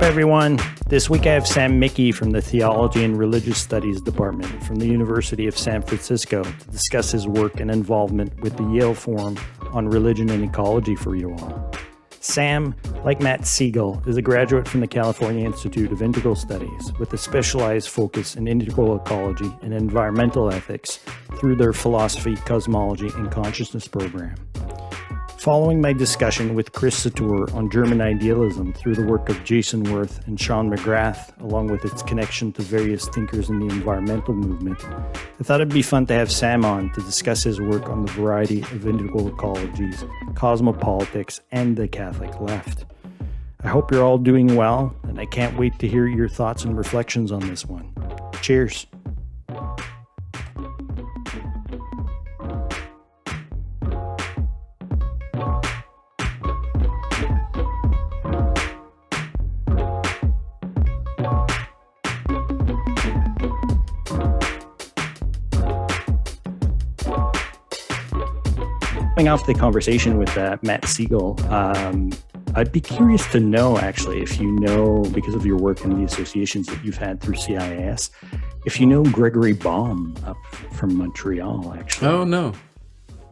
up, everyone? This week I have Sam Mickey from the Theology and Religious Studies Department from the University of San Francisco to discuss his work and involvement with the Yale Forum on Religion and Ecology for you all. Sam, like Matt Siegel, is a graduate from the California Institute of Integral Studies with a specialized focus in integral ecology and environmental ethics through their philosophy, cosmology, and consciousness program. Following my discussion with Chris Satoor on German idealism through the work of Jason Wirth and Sean McGrath, along with its connection to various thinkers in the environmental movement, I thought it'd be fun to have Sam on to discuss his work on the variety of integral ecologies, cosmopolitics, and the Catholic left. I hope you're all doing well, and I can't wait to hear your thoughts and reflections on this one. Cheers. Off the conversation with Matt Siegel, I'd be curious to know, actually, if you know, because of your work and the associations that you've had through CIIS, if you know Gregory Baum up from Montreal, actually. Oh, no.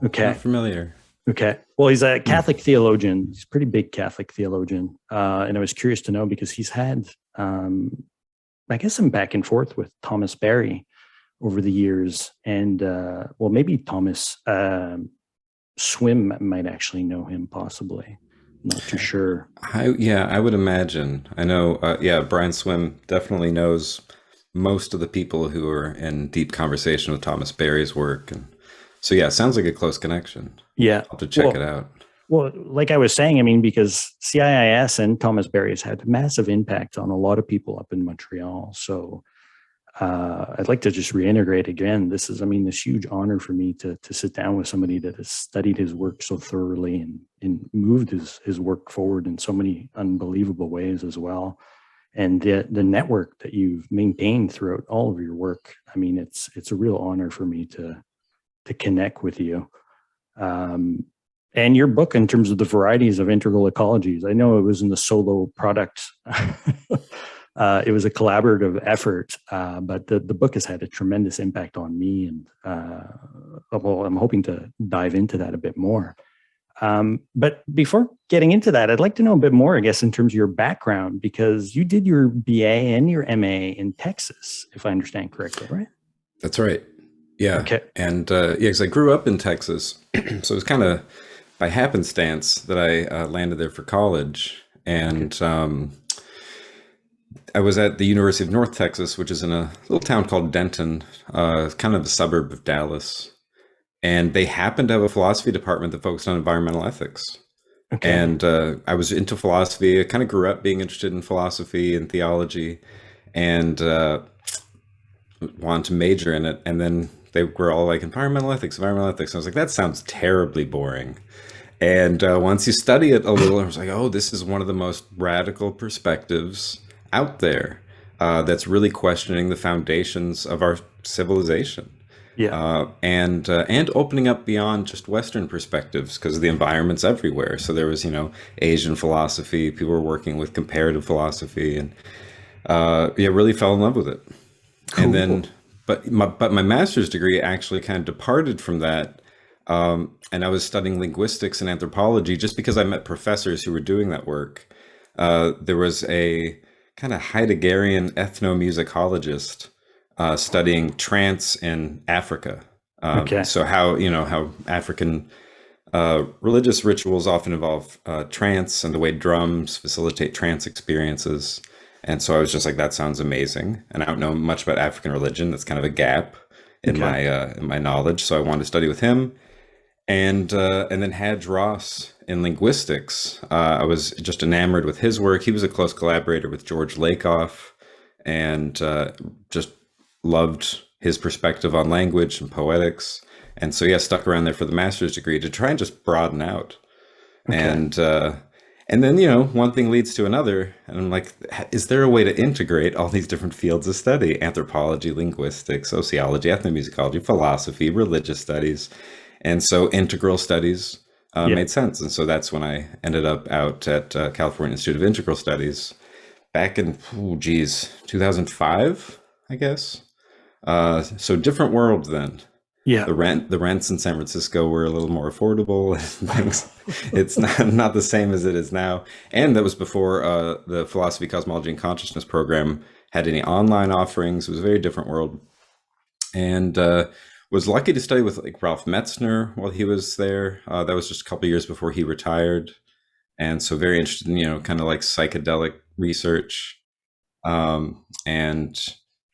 Okay. Not familiar. Okay. Well, he's a Catholic theologian. He's a pretty big Catholic theologian. And I was curious to know because he's had, I guess, some back and forth with Thomas Berry over the years. And, well, maybe Thomas Swim might actually know him, possibly. Not too sure. I would imagine. I know, Brian Swim definitely knows most of the people who are in deep conversation with Thomas Berry's work. And so, yeah, it sounds like a close connection. Yeah. I'll have to check it out. Well, like I was saying, I mean, because CIIS and Thomas Berry has had massive impact on a lot of people up in Montreal. So I'd like to just reiterate again, this is, this huge honor for me to sit down with somebody that has studied his work so thoroughly and moved his work forward in so many unbelievable ways as well. And the network that you've maintained throughout all of your work, it's a real honor for me to connect with you. And your book, in terms of the varieties of integral ecologies, I know it was in the solo product. It was a collaborative effort, but the book has had a tremendous impact on me, and I'm hoping to dive into that a bit more. But before getting into that, I'd like to know a bit more, I guess, in terms of your background, because you did your BA and your MA in Texas, if I understand correctly, right? That's right. Yeah. Okay. And because I grew up in Texas, so it was kind of by happenstance that I landed there for college, and I was at the University of North Texas, which is in a little town called Denton, kind of a suburb of Dallas. And they happened to have a philosophy department that focused on environmental ethics. Okay. And I was into philosophy. I kind of grew up being interested in philosophy and theology, and wanted to major in it. And then they were all like, environmental ethics. And I was like, that sounds terribly boring. And once you study it a little, I was like, oh, this is one of the most radical perspectives out there that's really questioning the foundations of our civilization. Yeah. And opening up beyond just Western perspectives, because the environment's everywhere. So there was, Asian philosophy, people were working with comparative philosophy, and really fell in love with it. Cool. And then, but my master's degree actually kind of departed from that. And I was studying linguistics and anthropology just because I met professors who were doing that work. There was a kind of Heideggerian ethnomusicologist studying trance in Africa. Okay. So how African religious rituals often involve trance, and the way drums facilitate trance experiences. And so I was just like, that sounds amazing. And I don't know much about African religion. That's kind of a gap in my knowledge. So I wanted to study with him. And then Hadge Ross in linguistics, I was just enamored with his work. He was a close collaborator with George Lakoff, and just loved his perspective on language and poetics. And so, stuck around there for the master's degree to try and just broaden out. Okay. And then, one thing leads to another. And I'm like, is there a way to integrate all these different fields of study? Anthropology, linguistics, sociology, ethnomusicology, philosophy, religious studies. And so integral studies made sense. And so that's when I ended up out at California Institute of Integral Studies. back in, oh geez, 2005, I guess. So different world then. Yeah. The rents in San Francisco were a little more affordable and things. It's not the same as it is now. And that was before the philosophy, cosmology, and consciousness program had any online offerings. It was a very different world. And was lucky to study with like Ralph Metzner while he was there. That was just a couple of years before he retired. And so very interested in, kind of like psychedelic research. And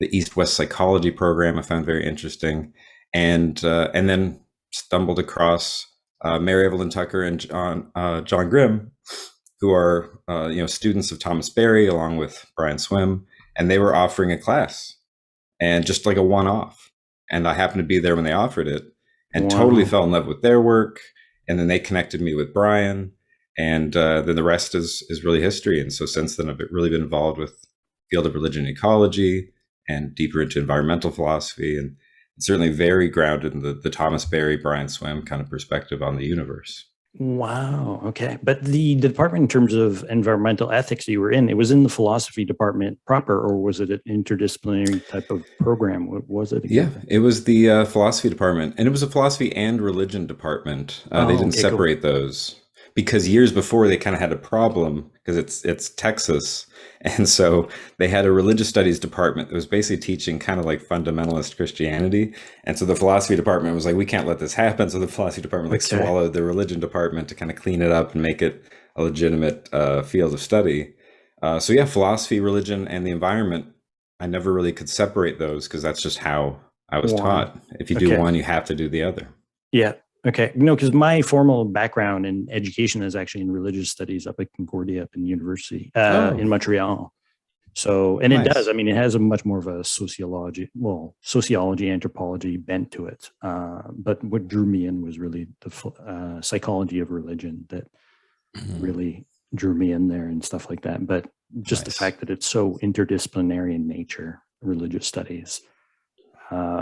the East-West psychology program I found very interesting. And then stumbled across Mary Evelyn Tucker and John Grimm, who are students of Thomas Berry along with Brian Swim, and they were offering a class, and just like a one-off. And I happened to be there when they offered it, and totally fell in love with their work. And then they connected me with Brian, and then the rest is really history. And so since then, I've really been involved with the field of religion and ecology, and deeper into environmental philosophy, and certainly very grounded in the Thomas Berry, Brian Swim kind of perspective on the universe. Wow. Okay. But the department in terms of environmental ethics you were in, it was in the philosophy department proper, or was it an interdisciplinary type of program? What was it again? Yeah, it was the philosophy department, and it was a philosophy and religion department. They didn't separate those because years before they kind of had a problem because it's Texas. And so they had a religious studies department that was basically teaching kind of like fundamentalist Christianity. And so the philosophy department was like, we can't let this happen. So the philosophy department like swallowed the religion department to kind of clean it up and make it a legitimate field of study. So yeah, philosophy, religion, and the environment, I never really could separate those because that's just how I was taught. If you do one, you have to do the other. Yeah. Okay. No, because my formal background in education is actually in religious studies up at Concordia up in university in Montreal. So, and it does, I mean, it has a much more of a sociology, anthropology bent to it. But what drew me in was really the psychology of religion that really drew me in there and stuff like that. But just the fact that it's so interdisciplinary in nature, religious studies.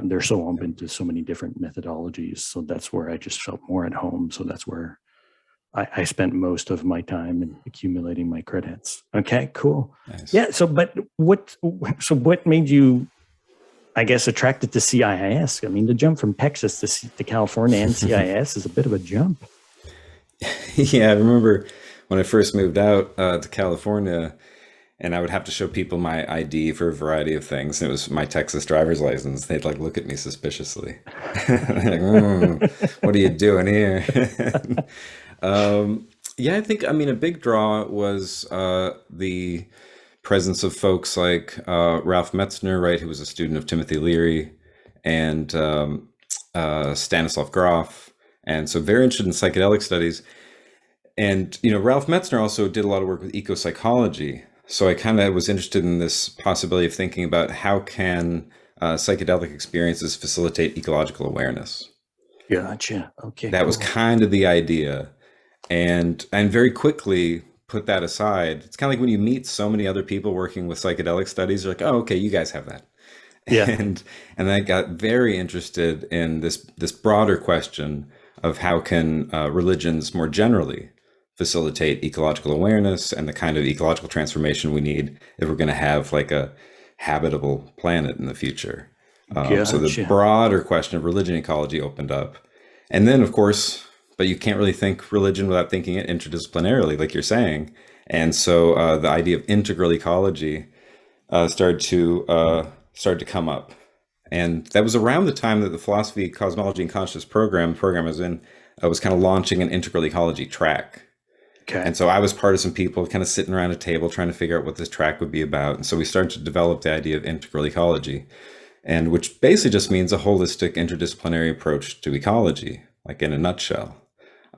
They're so open to so many different methodologies. So that's where I just felt more at home. So that's where I spent most of my time in accumulating my credits. Okay, cool. Nice. Yeah. So what made you, I guess, attracted to CIIS? I mean, the jump from Texas to California and CIIS is a bit of a jump. Yeah. I remember when I first moved out to California, and I would have to show people my ID for a variety of things. It was my Texas driver's license. They'd like look at me suspiciously. Like, what are you doing here? Yeah, I think, I mean, a big draw was the presence of folks like Ralph Metzner, right, who was a student of Timothy Leary, and Stanislav Grof. And so very interested in psychedelic studies. And, Ralph Metzner also did a lot of work with eco-psychology. So I kind of was interested in this possibility of thinking about how can psychedelic experiences facilitate ecological awareness. Gotcha. Okay. That was kind of the idea. And very quickly put that aside. It's kind of like when you meet so many other people working with psychedelic studies, you're like, oh, okay, you guys have that. Yeah. And I got very interested in this broader question of how can religions more generally facilitate ecological awareness and the kind of ecological transformation we need if we're going to have like a habitable planet in the future. So the broader question of religion ecology opened up. And then, of course, but you can't really think religion without thinking it interdisciplinarily, like you're saying. And so the idea of integral ecology started to come up. And that was around the time that the philosophy, cosmology, and consciousness program I was in was kind of launching an integral ecology track. Okay. And so I was part of some people kind of sitting around a table trying to figure out what this track would be about. And so we started to develop the idea of integral ecology, and which basically just means a holistic interdisciplinary approach to ecology, like in a nutshell.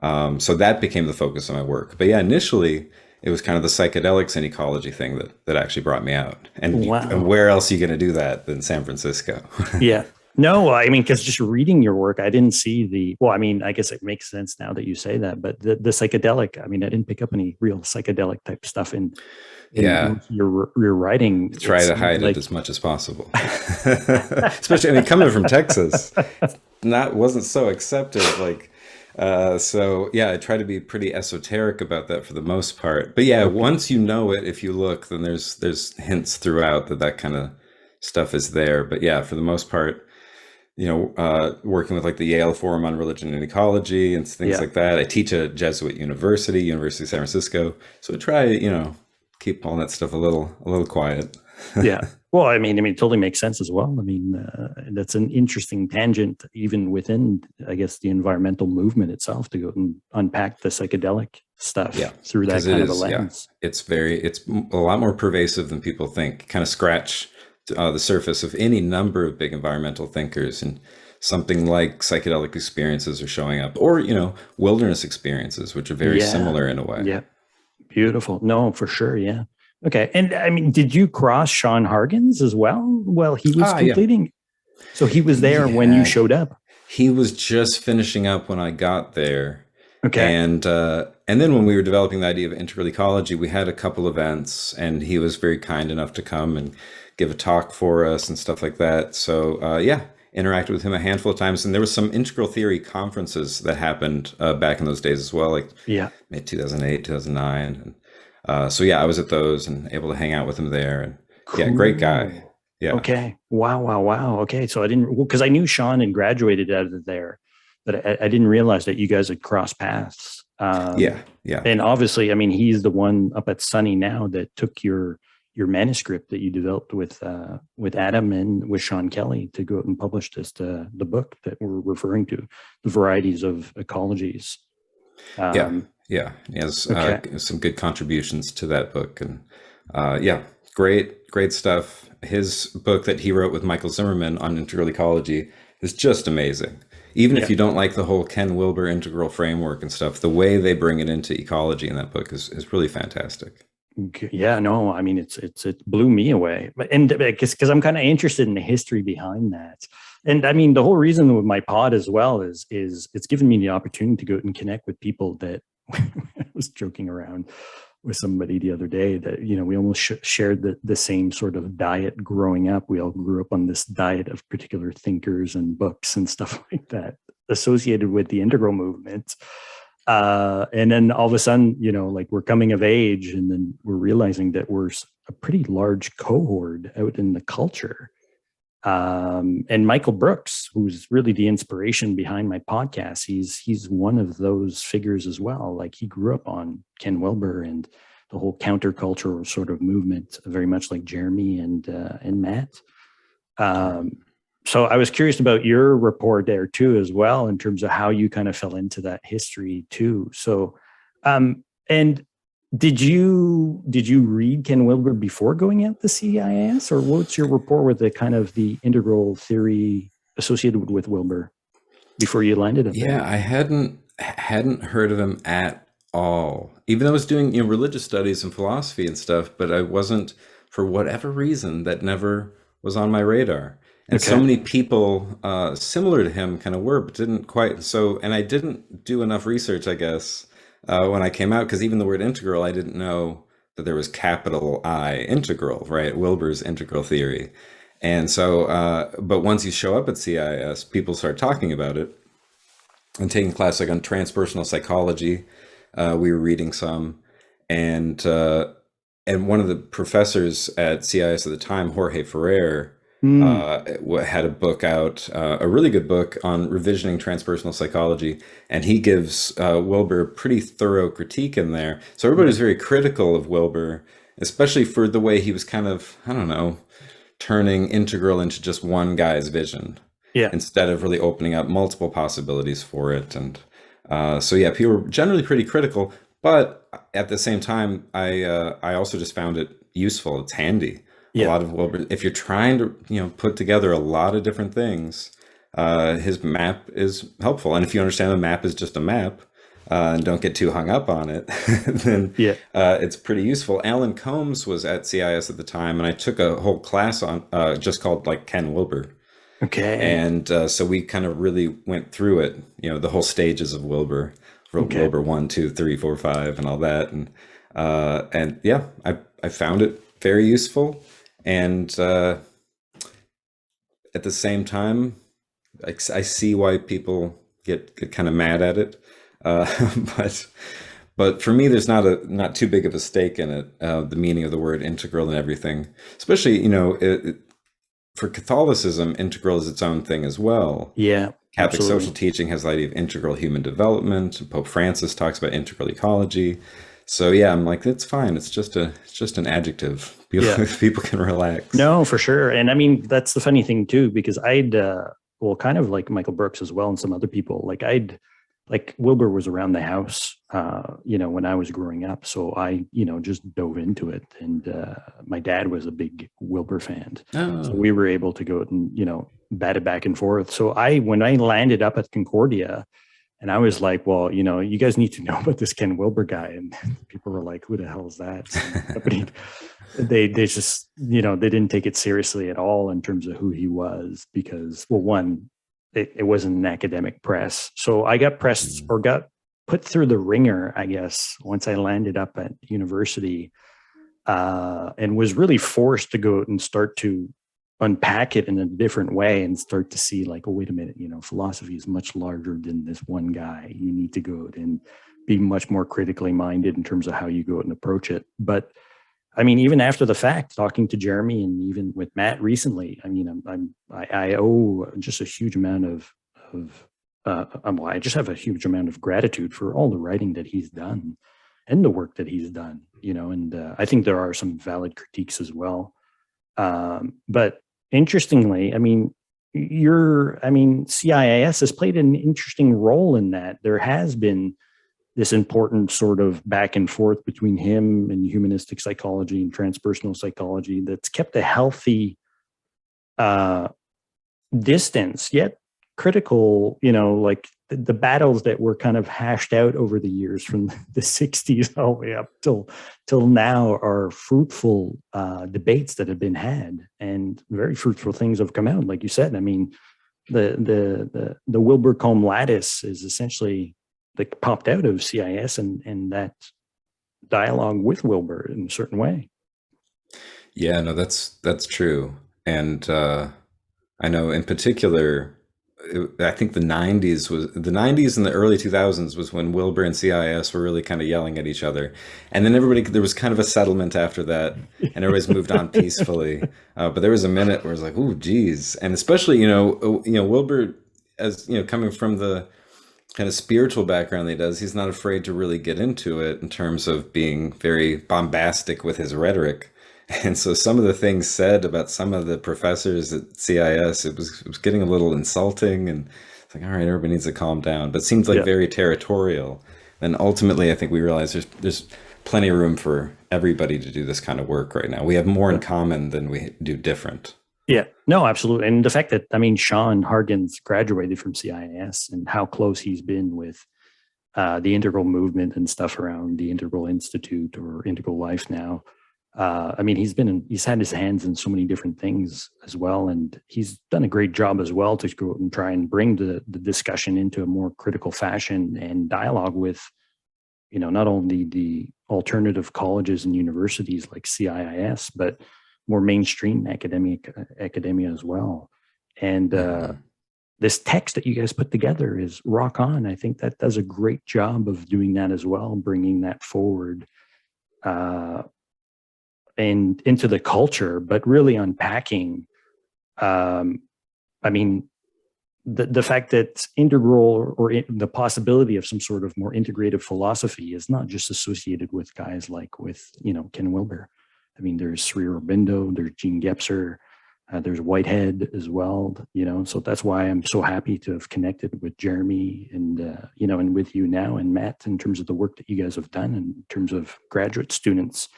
So that became the focus of my work. But yeah, initially it was kind of the psychedelics and ecology thing that actually brought me out. And, and where else are you going to do that than San Francisco? Yeah. No, I mean, because just reading your work, I didn't see I mean, I guess it makes sense now that you say that, but the psychedelic, I mean, I didn't pick up any real psychedelic type stuff in your writing. Try to hide it as much as possible. Especially, I mean, coming from Texas, wasn't so accepted. Like, So yeah, I try to be pretty esoteric about that for the most part. But yeah, Okay. once you know it, if you look, then there's hints throughout that that kind of stuff is there. But yeah, for the most part, working with like the Yale Forum on Religion and Ecology and things Yeah. like that. I teach at Jesuit University, University of San Francisco. So I try, keep all that stuff a little quiet. Yeah. Well, it totally makes sense as well. That's an interesting tangent, even within, I guess, the environmental movement itself, to go and unpack the psychedelic Yeah, stuff through that because it kind of a is. Yeah, lens. it's a lot more pervasive than people think. Kind of scratch the surface of any number of big environmental thinkers, and something like psychedelic experiences are showing up, or wilderness experiences, which are very Yeah. similar in a way. Yeah. Beautiful. No, for sure. Yeah. Okay. And did you cross Sean Hargens as well while he was Ah, yeah, completing? So he was there when you yeah. showed up. He was just finishing up when I got there. Okay. And then when we were developing the idea of integral ecology, we had a couple events, and he was very kind enough to come and give a talk for us and stuff like that. So yeah, interacted with him a handful of times, and there was some integral theory conferences that happened back in those days as well, like Yeah. mid 2008, 2009. And so yeah, I was at those and able to hang out with him there. And yeah, great guy. Cool. Yeah, Okay. Wow. Wow. Wow. Okay. So I didn't, because I knew Sean and graduated out of there, but I didn't realize that you guys had crossed paths. yeah, yeah. And obviously, he's the one up at Sunny now that took your manuscript that you developed with Adam and with Sean Kelly to go out and publish the book that we're referring to, the varieties of ecologies. Yeah, Um, yeah, he has okay. some good contributions to that book, and yeah, great stuff. His book that he wrote with Michael Zimmerman on integral ecology is just amazing. Even if Yeah. you don't like the whole Ken Wilber integral framework and stuff, the way they bring it into ecology in that book is really fantastic. Yeah, no, it blew me away. And because I'm kind of interested in the history behind that. And the whole reason with my pod as well is it's given me the opportunity to go and connect with people that I was joking around with somebody the other day that, we almost shared the same sort of diet growing up. We all grew up on this diet of particular thinkers and books and stuff like that associated with the integral movement. And then all of a sudden, like we're coming of age, and then we're realizing that we're a pretty large cohort out in the culture. And Michael Brooks, who's really the inspiration behind my podcast, he's one of those figures as well. Like he grew up on Ken Wilber and the whole countercultural sort of movement, very much like Jeremy and Matt. Um, so I was curious about your report there too, as well, in terms of how you kind of fell into that history too. So, and did you read Ken Wilber before going at the CIS, or what's your rapport with the kind of the integral theory associated with Wilber before you landed up Yeah, there? I hadn't heard of him at all. Even though I was doing, religious studies and philosophy and stuff, but I wasn't, for whatever reason, that never was on my radar. And so Okay. many people similar to him kind of were, but didn't quite. So, and I didn't do enough research, I guess, when I came out, because even the word integral, I didn't know that there was capital I integral, right? Wilber's integral theory. And so, but once you show up at CIS, people start talking about it and taking class like on transpersonal psychology. We were reading some, and one of the professors at CIS at the time, Jorge Ferrer, Mm, had a book out, a really good book on revisioning transpersonal psychology, and he gives Wilber a pretty thorough critique in there. So everybody yeah. was very critical of Wilber, especially for the way he was kind of, I don't know, turning integral into just one guy's vision Yeah. instead of really opening up multiple possibilities for it. And so yeah, people were generally pretty critical, but at the same time, I also just found it useful. It's handy. A Yeah. lot of Wilbur, if you're trying to put together a lot of different things, his map is helpful. And if you understand the map is just a map, and don't get too hung up on it, then Yeah. it's pretty useful. Alan Combs was at CIS at the time, and I took a whole class on just called like Ken Wilber. Okay. And so we kind of really went through it, the whole stages of Wilbur, Okay. Wilbur 1, 2, 3, 4, 5, and all that. And yeah, I found it very useful. And at the same time, I see why people get kind of mad at it. Uh, but but for me, there's not too big of a stake in it. The meaning of the word integral and everything, especially for Catholicism, integral is its own thing as well. Yeah, Catholic social absolutely. teaching has the idea of integral human development. Pope Francis talks about integral ecology. So yeah, I'm like, it's fine. It's just an adjective. Yeah. People can relax. No, for sure. And I mean, that's the funny thing too, because well, kind of like Michael Brooks as well, and some other people, like Wilbur was around the house, when I was growing up. So I, just dove into it. And my dad was a big Wilbur fan. So Oh, we were able to go and, bat it back and forth. So when I landed up at Concordia, and I was like, well, you guys need to know about this Ken Wilber guy. And people were like, who the hell is that? But they just, they didn't take it seriously at all in terms of who he was because, well, one, it wasn't an academic press. So I got pressed or got put through the ringer, I guess, once I landed up at university and was really forced to go and start to unpack it in a different way and start to see like, oh, wait a minute, philosophy is much larger than this one guy. You need to go and be much more critically minded in terms of how you go and approach it. But I mean, even after the fact, talking to Jeremy and even with Matt recently, I mean, I owe just a huge amount I just have a huge amount of gratitude for all the writing that he's done and the work that he's done, and I think there are some valid critiques as well. But interestingly, I mean, CIIS has played an interesting role in that. There has been this important sort of back and forth between him and humanistic psychology and transpersonal psychology that's kept a healthy uh, distance, yet critical, like the battles that were kind of hashed out over the years from the 60s all the way up till now are fruitful debates that have been had and very fruitful things have come out. Like you said, I mean, the Wilbur Combe lattice is essentially like popped out of CIS and that dialogue with Wilbur in a certain way. yeah, no, that's true. And I know in particular, I think the 90s and the early 2000s was when Wilbur and CIS were really kind of yelling at each other. And then there was kind of a settlement after that, and everybody's moved on peacefully. But there was a minute where it's like, oh, geez. And especially, Wilbur, as coming from the kind of spiritual background that he does, he's not afraid to really get into it in terms of being very bombastic with his rhetoric. And so some of the things said about some of the professors at CIS, it was getting a little insulting, and it's like, all right, everybody needs to calm down. But it seems like Yeah. very territorial. And ultimately, I think we realize there's plenty of room for everybody to do this kind of work right now. We have more in common than we do different. Yeah, no, absolutely. And the fact that, I mean, Sean Hargens graduated from CIS and how close he's been with the integral movement and stuff around the Integral Institute or Integral Life now. I mean, he's had his hands in so many different things as well. And he's done a great job as well to go and try and bring the discussion into a more critical fashion and dialogue with, not only the alternative colleges and universities like CIIS, but more mainstream academia as well. And Mhm. this text that you guys put together is rock on. I think that does a great job of doing that as well, bringing that forward uh, and into the culture, but really unpacking. Um, I mean, the fact that integral the possibility of some sort of more integrative philosophy is not just associated with guys like with Ken Wilber. I mean, there's Sri Aurobindo, there's Gene Gepser, there's Whitehead as well. So that's why I'm so happy to have connected with Jeremy and and with you now and Matt in terms of the work that you guys have done in terms of graduate students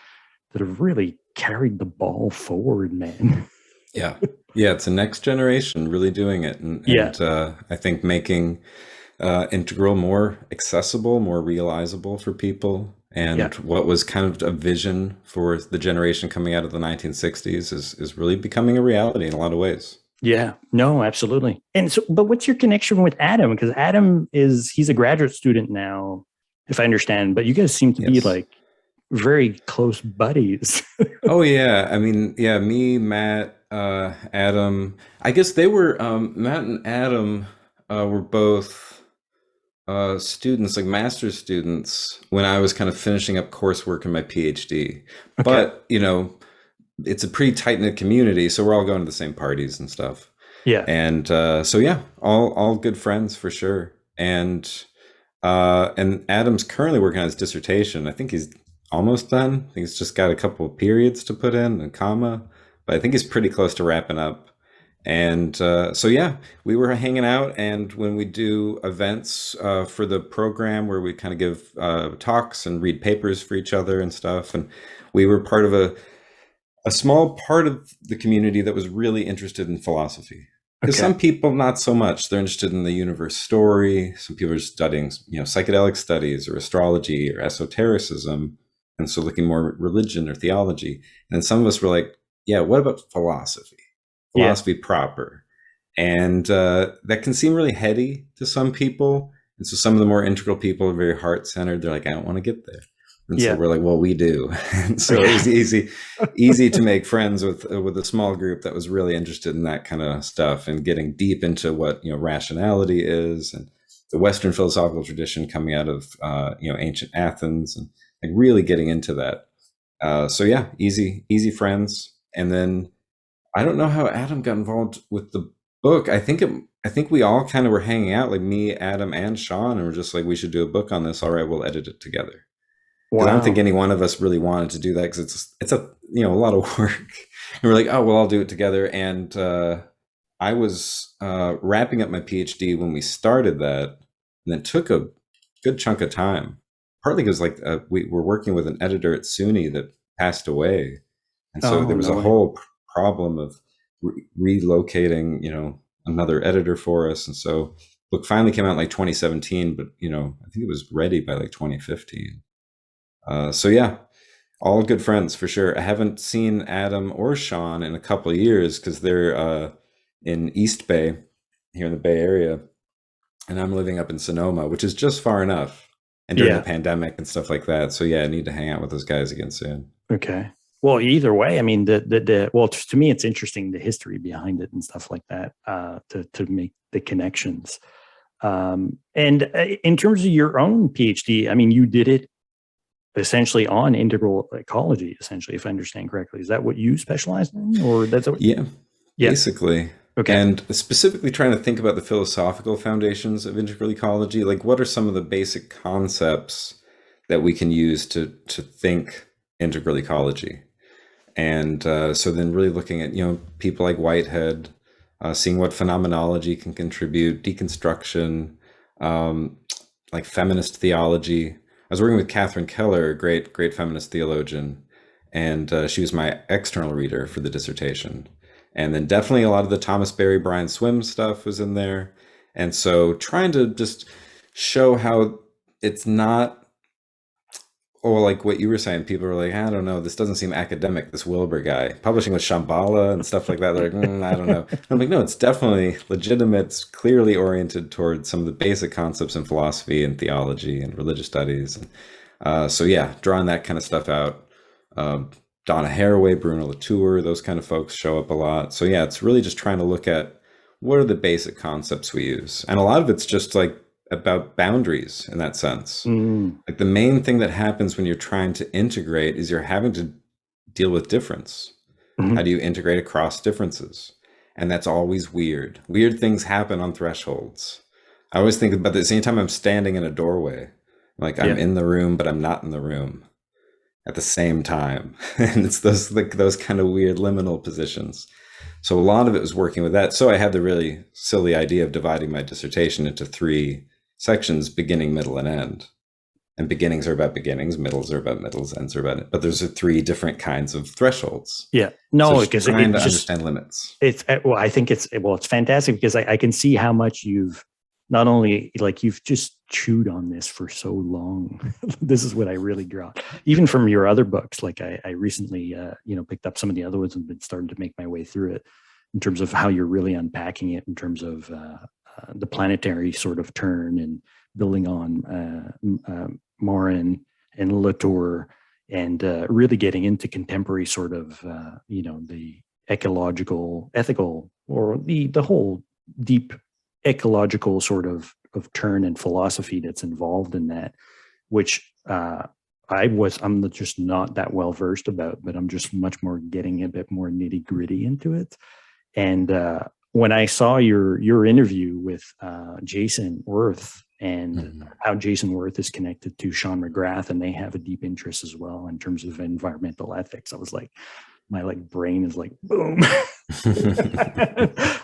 that have really carried the ball forward, man. Yeah. Yeah, it's the next generation really doing it. And, Yeah, and I think making integral more accessible, more realizable for people. yeah. And what was kind of a vision for the generation coming out of the 1960s is really becoming a reality in a lot of ways. Yeah, no, absolutely. And so, but what's your connection with Adam? Because he's a graduate student now, if I understand, but you guys seem to be Yes. like very close buddies. Oh yeah. I mean, yeah, me, Matt, Adam. I guess they were Matt and Adam were both. students, like master's students, when I was kind of finishing up coursework in my PhD. Okay. But, you know, it's a pretty tight knit community, so we're all going to the same parties and stuff. Yeah. And so yeah, all good friends for sure. And Adam's currently working on his dissertation. I think he's almost done. I think he's just got a couple of periods to put in, a comma, but I think he's pretty close to wrapping up. And so yeah, we were hanging out, and when we do events for the program where we kind of give talks and read papers for each other and stuff, and we were part of a small part of the community that was really interested in philosophy. Because Okay. some people, not so much. They're interested in the universe story. Some people are studying, you know, psychedelic studies or astrology or esotericism, and so looking more at religion or theology. And some of us were like, yeah, what about philosophy? Yeah. Philosophy proper. And that can seem really heady to some people. And so some of the more integral people are very heart-centered. They're like, I don't want to get there. And so Yeah. we're like, well, we do. And so it Okay. was easy to make friends with a small group that was really interested in that kind of stuff and getting deep into what, you know, rationality is, and the Western philosophical tradition coming out of you know, ancient Athens, and like really getting into that. So yeah, easy friends. And then I don't know how Adam got involved with the book. I think we all kind of were hanging out, like me, Adam, and Sean, and we're just like, we should do a book on this. All right, we'll edit it together. Because I don't think Wow. any one of us really wanted to do that, because it's a, you know, a lot of work. And we're like, oh, well, I'll do it together. And I was wrapping up my PhD when we started that, and it took a good chunk of time. Partly because like we were working with an editor at SUNY that passed away, and so Oh, there was no a way. whole problem of relocating, you know, another editor for us. And so book finally came out in like 2017, but you know, I think it was ready by like 2015. So yeah, all good friends for sure. I haven't seen Adam or Sean in a couple of years because they're in East Bay, here in the Bay Area, and I'm living up in Sonoma, which is just far enough. And during the Yeah. pandemic and stuff like that, so yeah, I need to hang out with those guys again soon. Okay. Well, either way, I mean, well, to me, it's interesting the history behind it and stuff like that, to make the connections. And in terms of your own PhD, I mean, you did it essentially on integral ecology, essentially, if I understand correctly. Is that what you specialized in, or that's what? Yeah, Yeah. basically. Okay. And specifically trying to think about the philosophical foundations of integral ecology, like what are some of the basic concepts that we can use to think integral ecology? And so then really looking at, you know, people like Whitehead, seeing what phenomenology can contribute, deconstruction, um, like feminist theology. I was working with Catherine Keller, a great feminist theologian, and she was my external reader for the dissertation. And then definitely a lot of the Thomas Berry, Brian Swim stuff was in there. And so trying to just show how it's not, or like what you were saying, people were like, I don't know, this doesn't seem academic, this Wilbur guy. Publishing with Shambhala and stuff like that, they're like, I don't know. And I'm like, no, it's definitely legitimate, it's clearly oriented towards some of the basic concepts in philosophy and theology and religious studies. And so yeah, drawing that kind of stuff out. Um, Donna Haraway, Bruno Latour, those kind of folks show up a lot. So yeah, it's really just trying to look at what are the basic concepts we use. And a lot of it's just like about boundaries in that sense. Mm, Like the main thing that happens when you're trying to integrate is you're having to deal with difference. How mhm. do you integrate across differences? And that's always weird. Weird things happen on thresholds. I always think about this anytime I'm standing in a doorway, like I'm Yeah. in the room, but I'm not in the room at the same time. And it's those like those kind of weird liminal positions. So a lot of it was working with that. So I had the really silly idea of dividing my dissertation into three sections, beginning, middle, and end. And beginnings are about beginnings, middles are about middles, ends are about it. But there's three different kinds of thresholds. Yeah. So No, just because trying it to just understand limits. it's well, I think it's fantastic because I can see how much you've not only like you've just chewed on this for so long. This is what I really draw, even from your other books. Like I recently, picked up some of the other ones and been starting to make my way through it in terms of how you're really unpacking it in terms of the planetary sort of turn and building on Morin and Latour and really getting into contemporary sort of, the ecological, ethical, or the whole deep ecological sort of turn and philosophy that's involved in that, which I'm just not that well versed about, but I'm just much more getting a bit more nitty gritty into it. And when I saw your interview with Jason Wirth, and how Jason Wirth is connected to Sean McGrath, and they have a deep interest as well in terms of environmental ethics, I was like, my brain is like, boom.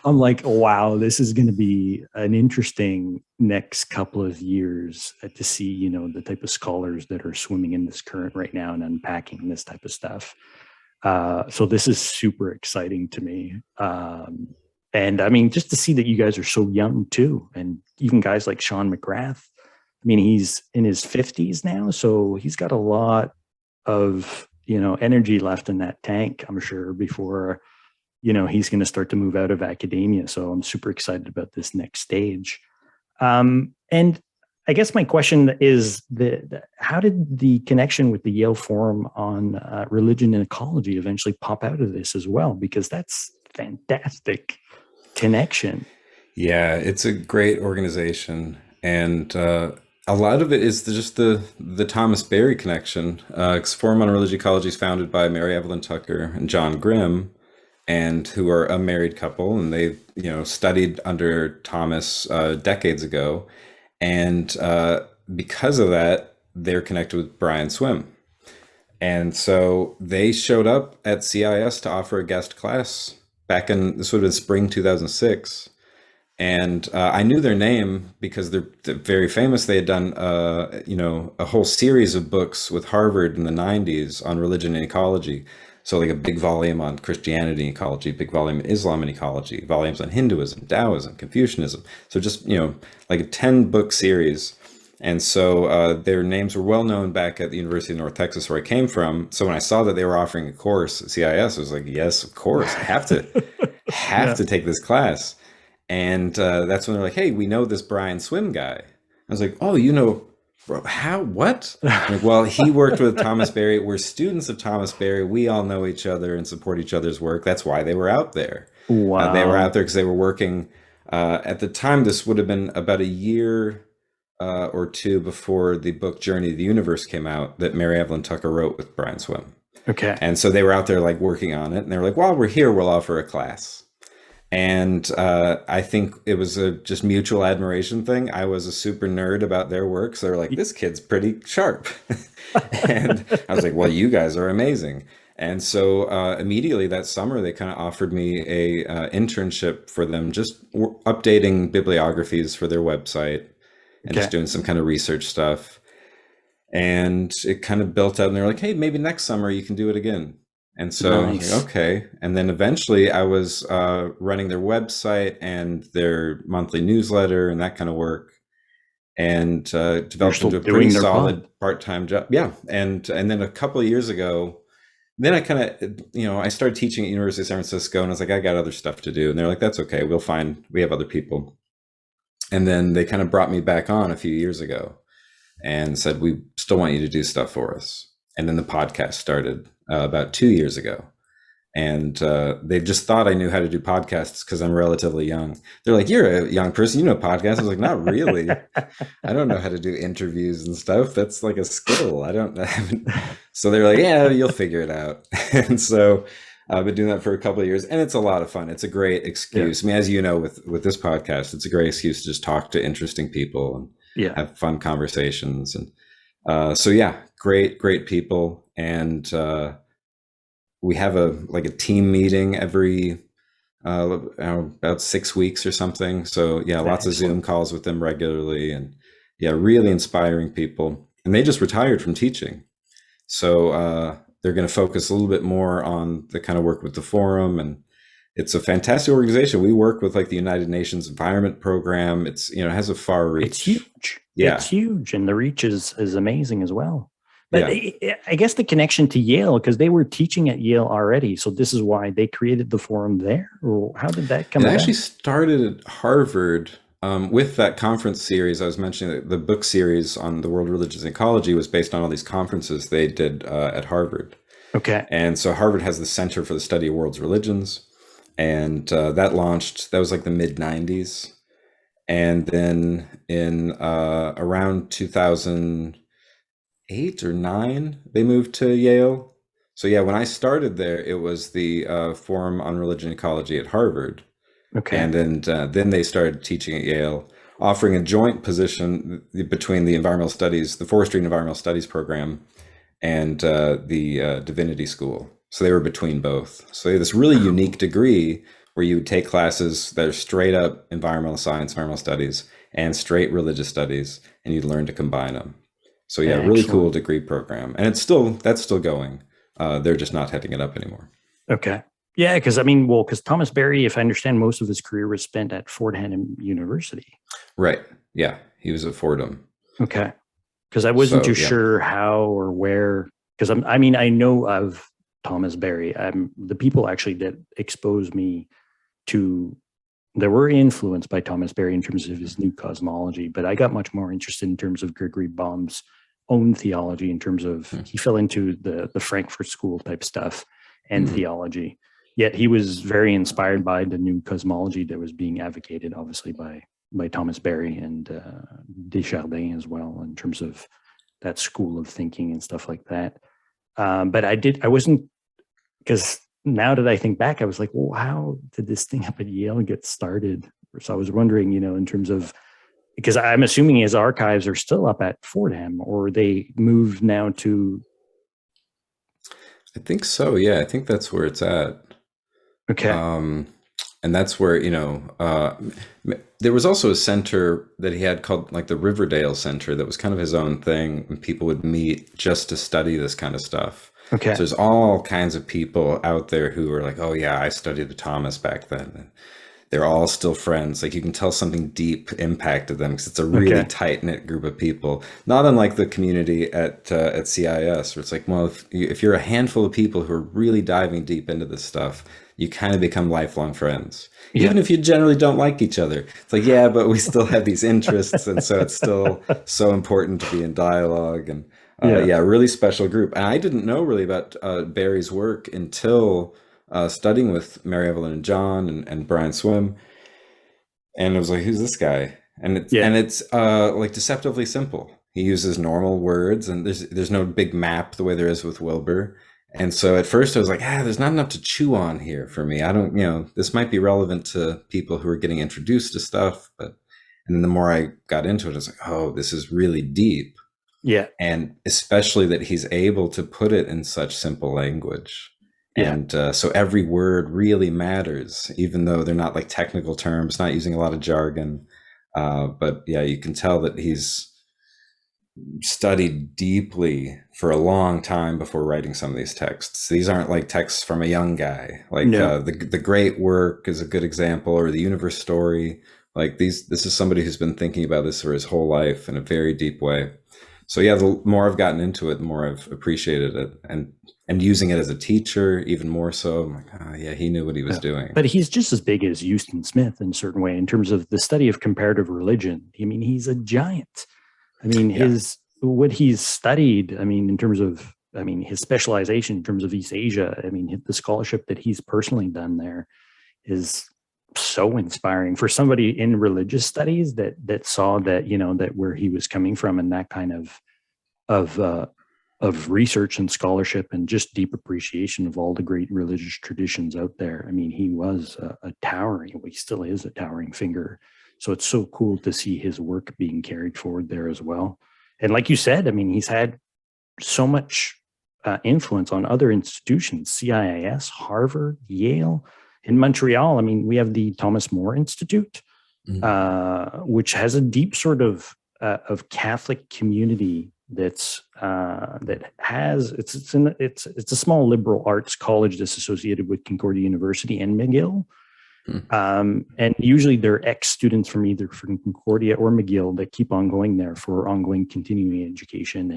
I'm like, wow, this is going to be an interesting next couple of years to see, the type of scholars that are swimming in this current right now and unpacking this type of stuff. So this is super exciting to me. And I mean, just to see that you guys are so young too, and even guys like Sean McGrath, I mean, he's in his 50s now, so he's got a lot of, energy left in that tank, I'm sure, before, he's going to start to move out of academia. So I'm super excited about this next stage. And I guess my question is how did the connection with the Yale Forum on Religion and Ecology eventually pop out of this as well? Because that's fantastic connection. Yeah, it's a great organization, and a lot of it is just the Thomas Berry connection. Forum on Religious Ecology is founded by Mary Evelyn Tucker and John Grimm, and who are a married couple, and they studied under Thomas decades ago, and because of that, they're connected with Brian Swim. And so they showed up at CIS to offer a guest class back in, this would have been spring 2006. And I knew their name because they're very famous. They had done, a whole series of books with Harvard in the 90s on religion and ecology. So like a big volume on Christianity and ecology, big volume on Islam and ecology, volumes on Hinduism, Taoism, Confucianism. So just, like a 10-book series. And so their names were well known back at the University of North Texas, where I came from. So when I saw that they were offering a course at CIS, I was like, yes, of course, I have to take this class. And that's when they're like, hey, we know this Brian Swim guy. I was like, oh, bro, how, what? Like, well, he worked with Thomas Berry. We're students of Thomas Berry. We all know each other and support each other's work. That's why they were out there. Wow. They were out there because they were working. At the time, this would have been about a year or two before the book Journey to the Universe came out that Mary Evelyn Tucker wrote with Brian Swim. Okay. And so they were out there like working on it. And they were like, while we're here, we'll offer a class. And I think it was a just mutual admiration thing. I was a super nerd about their work. So they're like, this kid's pretty sharp. And I was like, well, you guys are amazing. And so immediately that summer, they kind of offered me a internship for them, just updating bibliographies for their website and just doing some kind of research stuff. And it kind of built out, and they're like, hey, maybe next summer you can do it again. And so I was like, okay. And then eventually I was running their website and their monthly newsletter and that kind of work, and developed into a pretty solid part-time job. Yeah. And then a couple of years ago, then I kind of, I started teaching at University of San Francisco, and I was like, I got other stuff to do. And they're like, that's okay. We have other people. And then they kind of brought me back on a few years ago and said, we still want you to do stuff for us. And then the podcast started about 2 years ago. And they just thought I knew how to do podcasts because I'm relatively young. They're like, you're a young person, you know podcasts. I was like, not really. I don't know how to do interviews and stuff. That's like a skill. I haven't. So they're like, yeah, you'll figure it out. And so I've been doing that for a couple of years, and it's a lot of fun. It's a great excuse. Yeah. I mean, as you know, with this podcast, it's a great excuse to just talk to interesting people and have fun conversations. And so, yeah, great people. And we have a team meeting every about 6 weeks or something. So yeah, lots of Zoom calls with them regularly, and really inspiring people. And they just retired from teaching. So they're going to focus a little bit more on the kind of work with the forum. And it's a fantastic organization. We work with the United Nations Environment Program. It's, it has a far reach. It's huge. Yeah. It's huge. And the reach is amazing as well. But I guess the connection to Yale, because they were teaching at Yale already. So this is why they created the forum there? Or how did that come about? It actually started at Harvard with that conference series. I was mentioning the book series on the world religions and ecology was based on all these conferences they did at Harvard. Okay. And so Harvard has the Center for the Study of World's Religions. And that was like the mid 90s. And then in around 2008 or 9, they moved to Yale. So yeah, when I started there, it was the Forum on Religion and Ecology at Harvard. Okay. And then they started teaching at Yale, offering a joint position between the environmental studies, the forestry and environmental studies program, and the divinity school. So they were between both. So they had this really Cool. unique degree where you would take classes that are straight up environmental science, environmental studies, and straight religious studies, and you'd learn to combine them. So yeah, really cool Excellent. degree program, and that's still going. They're just not heading it up anymore. Okay. Yeah, because I mean, well, because Thomas Berry, if I understand, most of his career was spent at Fordham University. Right. Yeah, he was at Fordham. Okay. Because I wasn't too So yeah. sure how or where. Because I mean, I know of Thomas Berry. I'm the people actually that exposed me to that were influenced by Thomas Berry in terms of his new cosmology, but I got much more interested in terms of Gregory Baum's own theology. In terms of he fell into the Frankfurt School type stuff and Mm-hmm. theology. Yet he was very inspired by the new cosmology that was being advocated, obviously by Thomas Berry and Desjardins as well, in terms of that school of thinking and stuff like that. But I wasn't, because now that I think back, I was like, well, how did this thing up at Yale get started? So I was wondering, in terms of, because I'm assuming his archives are still up at Fordham, or they moved now to. I think so. Yeah, I think that's where it's at. Okay. Um, and that's where, there was also a center that he had called like the Riverdale Center that was kind of his own thing, and people would meet just to study this kind of stuff. Okay. So there's all kinds of people out there who are like, oh yeah, I studied the Thomas back then. And they're all still friends. Like you can tell something deep impacted them because it's a really Okay. tight knit group of people. Not unlike the community at CIS, where it's like, well, if you're a handful of people who are really diving deep into this stuff, you kind of become lifelong friends, Yeah. even if you generally don't like each other. It's like, yeah, but we still have these interests, and so it's still so important to be in dialogue. And Yeah. yeah, a really special group. And I didn't know really about Barry's work until studying with Mary Evelyn and John and Brian Swim, and I was like, "Who's this guy?" And it's Yeah. like deceptively simple. He uses normal words, and there's no big map the way there is with Wilbur. And so at first I was like, there's not enough to chew on here for me. I don't, this might be relevant to people who are getting introduced to stuff, but and then the more I got into it, I was like, oh, this is really deep, Yeah. and especially that he's able to put it in such simple language. Yeah. And so every word really matters, even though they're not like technical terms, not using a lot of jargon. But yeah, you can tell that he's studied deeply for a long time before writing some of these texts. These aren't like texts from a young guy. Like No. the Great Work is a good example, or the Universe Story. Like these, this is somebody who's been thinking about this for his whole life in a very deep way. So yeah, the more I've gotten into it, the more I've appreciated it, and using it as a teacher even more so. I'm like, oh yeah, he knew what he was Yeah. doing. But he's just as big as Houston Smith in a certain way in terms of the study of comparative religion. I mean, he's a giant. I mean, Yeah. his what he's studied, I mean, in terms of, I mean, his specialization in terms of East Asia, I mean, the scholarship that he's personally done there is so inspiring for somebody in religious studies that saw that, that where he was coming from and that kind of of research and scholarship and just deep appreciation of all the great religious traditions out there. I mean, he was a towering, well, he still is a towering figure. So it's so cool to see his work being carried forward there as well. And like you said, I mean, he's had so much influence on other institutions, CIIS, Harvard, Yale. In Montreal, I mean, we have the Thomas More Institute, Mhm. which has a deep sort of Catholic community that has it's a small liberal arts college that's associated with Concordia University and McGill. Mhm. And usually they're ex-students from either from Concordia or McGill that keep on going there for ongoing continuing education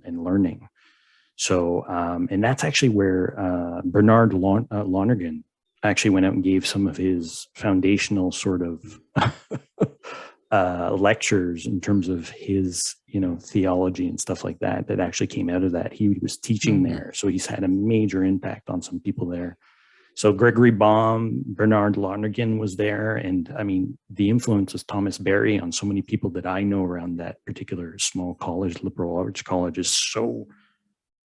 and learning. So, and that's actually where Bernard Lonergan actually went out and gave some of his foundational sort of lectures in terms of his, theology and stuff like that, that actually came out of that. He was teaching Mhm. there. So he's had a major impact on some people there. So Gregory Baum, Bernard Lonergan was there. And I mean, the influence of Thomas Berry on so many people that I know around that particular small college, liberal arts college, is so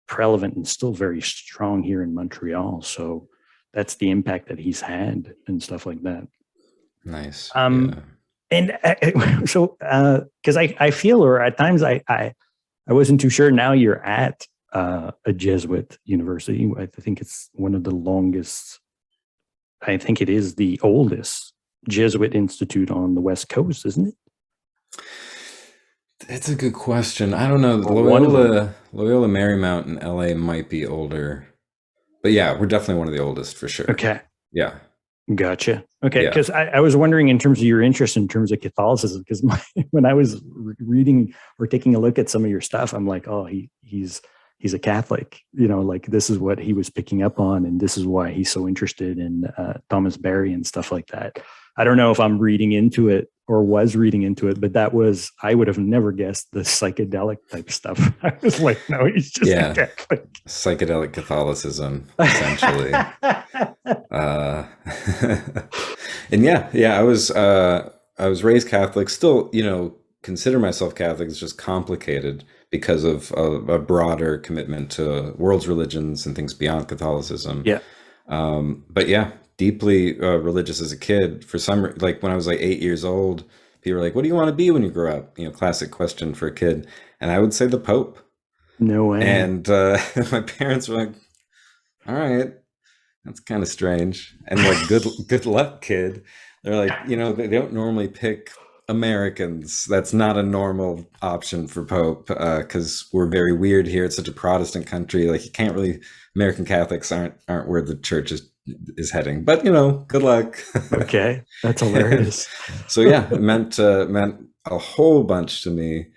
prevalent and still very strong here in Montreal. So that's the impact that he's had and stuff like that. Nice. Um, Yeah. and so, because I feel, or at times I wasn't too sure. Now you're at a Jesuit university. I think it's one of the longest. I think it is the oldest Jesuit institute on the West Coast, isn't it? It's a good question. I don't know. Or one of them. Loyola Marymount in LA might be older. But yeah, we're definitely one of the oldest for sure. Okay. Yeah. Gotcha. Okay, Yeah. because I was wondering in terms of your interest in terms of Catholicism, because when I was reading or taking a look at some of your stuff, I'm like, oh, he's a Catholic. You know, like this is what he was picking up on, and this is why he's so interested in Thomas Berry and stuff like that. I don't know if I'm reading into it or was reading into it, but I would have never guessed the psychedelic type stuff. I was like, no, he's just a Yeah. Catholic. Psychedelic Catholicism, essentially. Uh, and yeah, I was raised Catholic, still, consider myself Catholic. It's just complicated because of a broader commitment to world's religions and things beyond Catholicism. Yeah. But yeah, deeply religious as a kid. For some, like when I was like 8 years old, people were like, "What do you want to be when you grow up?" Classic question for a kid, and I would say the Pope. No way. And my parents were like, "All right, that's kind of strange." And like, good luck, kid. They're like, they don't normally pick Americans. That's not a normal option for Pope because we're very weird here. It's such a Protestant country. Like, you can't really. American Catholics aren't where the church is heading. But good luck. Okay, that's hilarious. So yeah, it meant a whole bunch to me.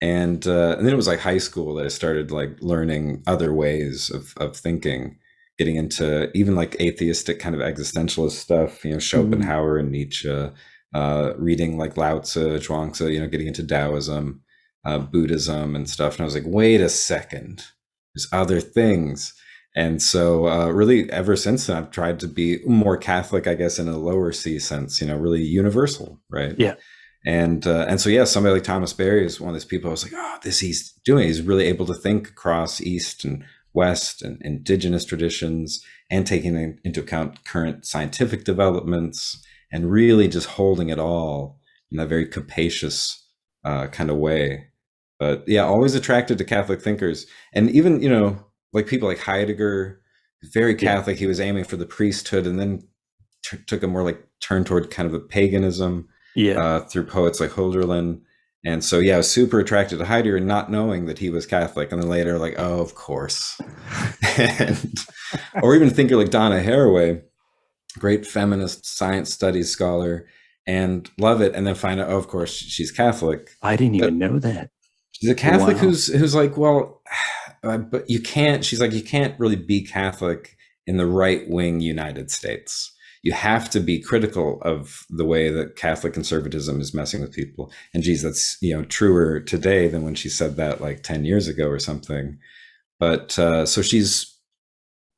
And then it was like high school that I started like learning other ways of thinking, getting into even like atheistic kind of existentialist stuff, Schopenhauer and Nietzsche, reading like Lao Tzu, Zhuangzi, getting into Taoism, Buddhism and stuff. And I was like, wait a second, there's other things. And so really ever since then, I've tried to be more Catholic, I guess, in a lower C sense, really universal, right? Yeah. And so, yeah, somebody like Thomas Berry is one of those people I was like, oh, this he's doing. He's really able to think across East and West and indigenous traditions and taking into account current scientific developments and really just holding it all in a very capacious kind of way. But yeah, always attracted to Catholic thinkers. And even, like people like Heidegger, very Catholic. He was aiming for the priesthood and then took a more like turn toward kind of a paganism. Through poets like Hölderlin. And so, yeah, I was super attracted to Heidegger, not knowing that he was Catholic. And then later, like, oh, of course. Or even thinker like Donna Haraway, great feminist science studies scholar, and love it. And then find out, oh, of course, she's Catholic. I didn't even know that. She's a Catholic who's like, well, but you can't, she's like, you can't really be Catholic in the right-wing United States. You have to be critical of the way that Catholic conservatism is messing with people. And geez, that's, truer today than when she said that like 10 years ago or something. But so she's,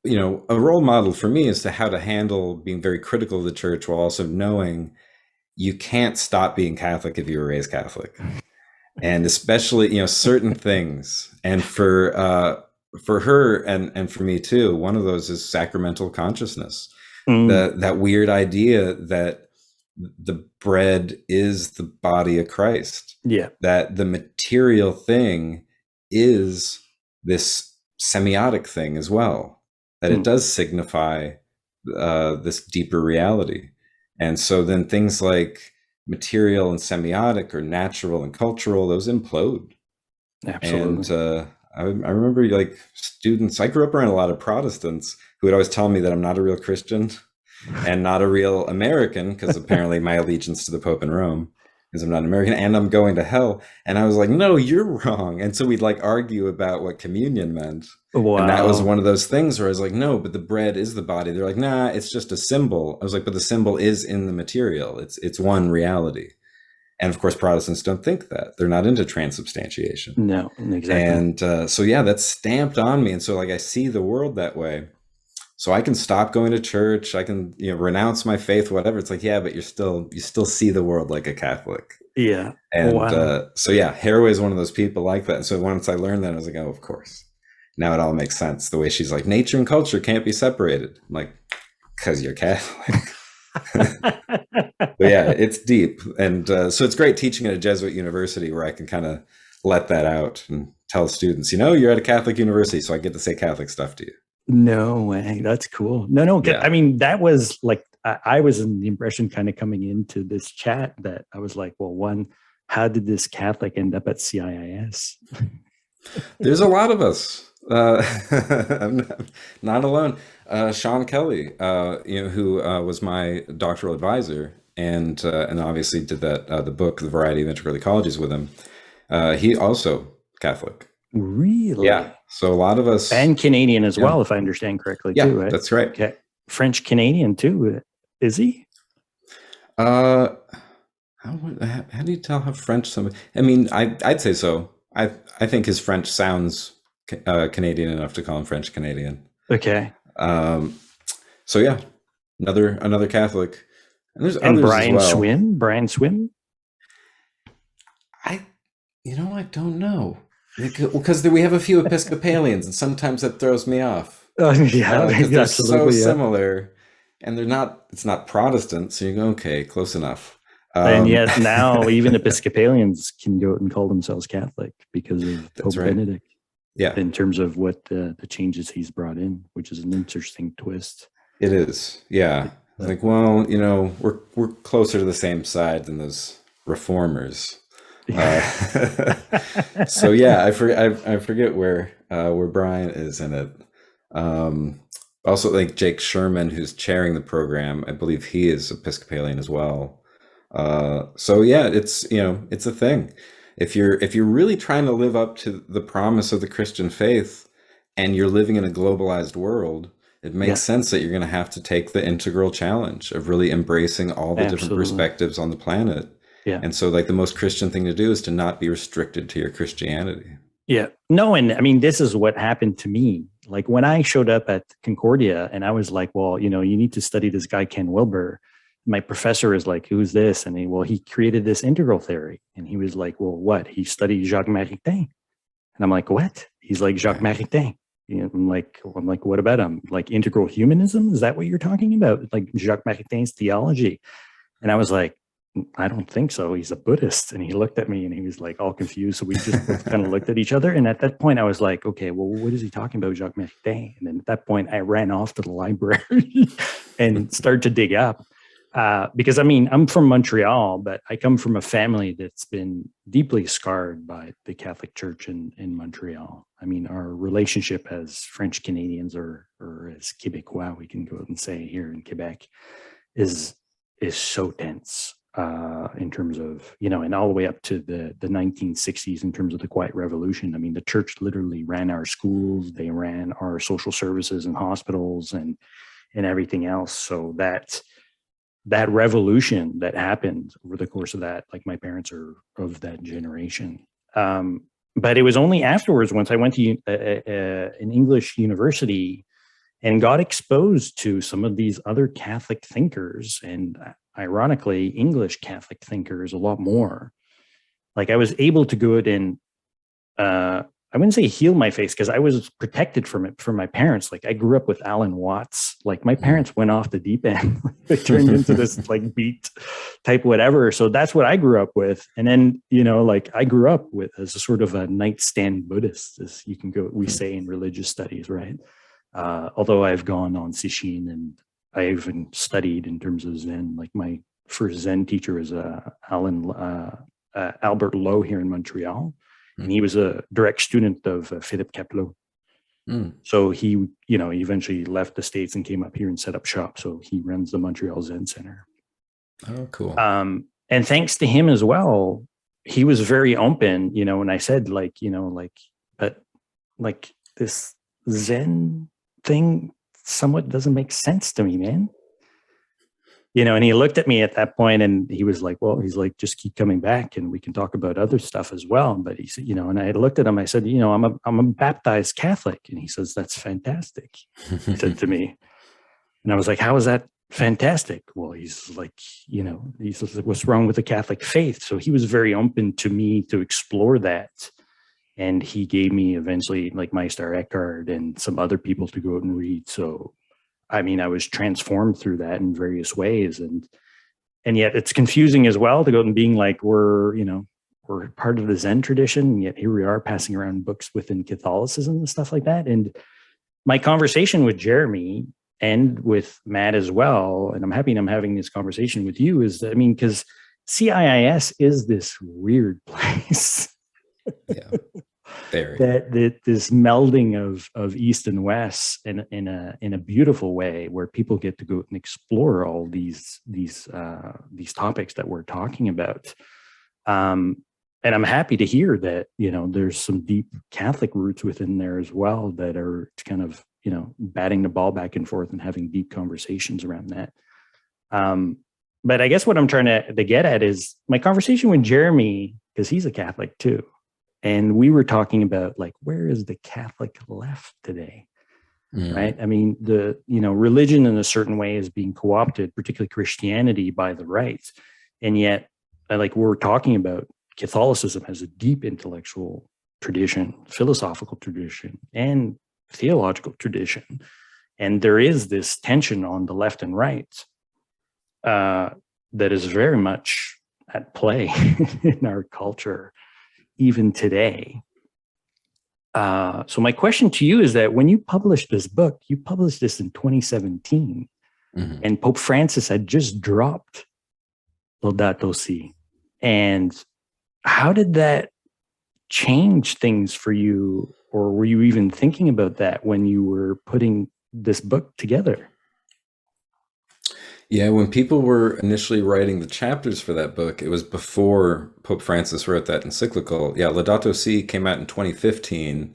a role model for me as to how to handle being very critical of the church while also knowing you can't stop being Catholic if you were raised Catholic. And especially, certain things. And for her and for me too, one of those is sacramental consciousness. That weird idea that the bread is the body of Christ. Yeah. That the material thing is this semiotic thing as well. That it does signify this deeper reality. And so then things like material and semiotic or natural and cultural, those implode. Absolutely. And I remember like students, I grew up around a lot of Protestants who would always tell me that I'm not a real Christian and not a real American, because apparently my allegiance to the Pope in Rome is I'm not an American and I'm going to hell. And I was like, no, you're wrong. And so we'd like argue about what communion meant. Wow. And that was one of those things where I was like, no, but the bread is the body. They're like, nah, it's just a symbol. I was like, but the symbol is in the material. It's one reality. And of course, Protestants don't think that. They're not into transubstantiation. No, exactly. And so, yeah, that's stamped on me. And so like, I see the world that way. so I can stop going to church. I can, renounce my faith, whatever. It's like, yeah, but you still see the world like a Catholic. Yeah. And Wow. so, yeah, Haraway is one of those people like that. And so once I learned that, I was like, oh, of course. Now it all makes sense. The way she's like, nature and culture can't be separated. I'm like, because you're Catholic. But yeah, it's deep. And so it's great teaching at a Jesuit university where I can kind of let that out and tell students, you're at a Catholic university, so I get to say Catholic stuff to you. No way. That's cool. No. I Yeah. mean, that was like, I was in the impression kind of coming into this chat that I was like, well, one, how did this Catholic end up at CIIS? There's a lot of us. I'm not alone. Sean Kelly, who was my doctoral advisor, and obviously did that the book, The Variety of Integral Ecologies, with him. He also Catholic. Really? Yeah. So a lot of us, and Canadian as well, if I understand correctly, yeah, too. Right? That's right. Okay. French Canadian too. Is he? Uh, how do you tell how French somebody? I mean, I'd say so. I think his French sounds Canadian enough to call him French Canadian. Okay. So yeah, another Catholic, and there's And others Brian as well. Brian Swim. I I don't know, because we have a few Episcopalians, and sometimes that throws me off Yeah, because they're so absolutely. Yeah. similar, and they're not. It's not Protestant, so you go, okay, close enough. And yet now even Episcopalians can go out and call themselves Catholic because of Pope right. Benedict. Yeah, in terms of what the changes he's brought in, which is an interesting twist. it is. Yeah, like, well, we're closer to the same side than those reformers. So yeah, I forget where Brian is in it. Also, like Jake Sherman, who's chairing the program, I believe he is Episcopalian as well. So yeah, it's it's a thing. If you're really trying to live up to the promise of the Christian faith, and you're living in a globalized world, it makes sense that you're going to have to take the integral challenge of really embracing all the different perspectives on the planet. Yeah. And so, like, the most Christian thing to do is to not be restricted to your Christianity. Yeah. No, and I mean, this is what happened to me. Like when I showed up at Concordia and I was like, well, you need to study this guy, Ken Wilber. My professor is like, who's this? And he created this integral theory. And he was like, well, what? He studied Jacques Maritain. And I'm like, what? He's like, Jacques Maritain. I'm like, what about him? Like integral humanism? Is that what you're talking about? Like Jacques Maritain's theology? And I was like, I don't think so. He's a Buddhist. And he looked at me and he was like all confused. So we just both kind of looked at each other. And at that point I was like, okay, well, what is he talking about, Jacques Maritain? And then at that point I ran off to the library and started to dig up. Because I mean, I'm from Montreal, but I come from a family that's been deeply scarred by the Catholic Church in Montreal. I mean, our relationship as French Canadians or as Quebecois, we can go out and say here in Quebec, is so tense in terms of, and all the way up to the 1960s in terms of the Quiet Revolution. I mean, the church literally ran our schools, they ran our social services and hospitals and everything else. So that revolution that happened over the course of that, like my parents are of that generation. But it was only afterwards, once I went to an English university and got exposed to some of these other Catholic thinkers, and ironically, English Catholic thinkers a lot more. Like I was able to go out and, I wouldn't say heal my faith because I was protected from it from my parents. Like I grew up with Alan Watts. Like my parents went off the deep end. They turned into this like beat type whatever. So that's what I grew up with. And then, like I grew up with as a sort of a nightstand Buddhist, as we say in religious studies, right? Although I've gone on Sesshin and I even studied in terms of Zen. Like my first Zen teacher is Albert Lowe here in Montreal. And he was a direct student of Philippe Capelot. So he, he eventually left the States and came up here and set up shop. So he runs the Montreal Zen Center. Oh, cool. And thanks to him as well, he was very open, and I said but this Zen thing somewhat doesn't make sense to me, man. And he looked at me at that point and he was like, well, he's like, just keep coming back and we can talk about other stuff as well. But he said, and I looked at him, I said, I'm a baptized Catholic. And he says, that's fantastic. He said to me. And I was like, how is that fantastic? Well, he's like, he says, what's wrong with the Catholic faith? So he was very open to me to explore that. And he gave me eventually like Meister Eckhart and some other people to go out and read. So, I mean, I was transformed through that in various ways. And yet it's confusing as well to go and being like, we're part of the Zen tradition. And yet here we are passing around books within Catholicism and stuff like that. And my conversation with Jeremy and with Matt as well, and I'm happy I'm having this conversation with you, is, I mean, because CIIS is this weird place. Yeah, very. that this melding of East and West in a beautiful way, where people get to go and explore all these topics that we're talking about. And I'm happy to hear that, there's some deep Catholic roots within there as well that are kind of, batting the ball back and forth and having deep conversations around that. But I guess what I'm trying to get at is my conversation with Jeremy, because he's a Catholic too. And we were talking about like, where is the Catholic left today? Right? I mean, religion in a certain way is being co-opted, particularly Christianity, by the right. And yet, like we're talking about, Catholicism has a deep intellectual tradition, philosophical tradition, and theological tradition. And there is this tension on the left and right that is very much at play in our culture, even today. So my question to you is that when you published this book, you published this in 2017, and Pope Francis had just dropped Laudato Si. And how did that change things for you? Or were you even thinking about that when you were putting this book together? Yeah, when people were initially writing the chapters for that book, it was before Pope Francis wrote that encyclical. Yeah, Laudato Si came out in 2015.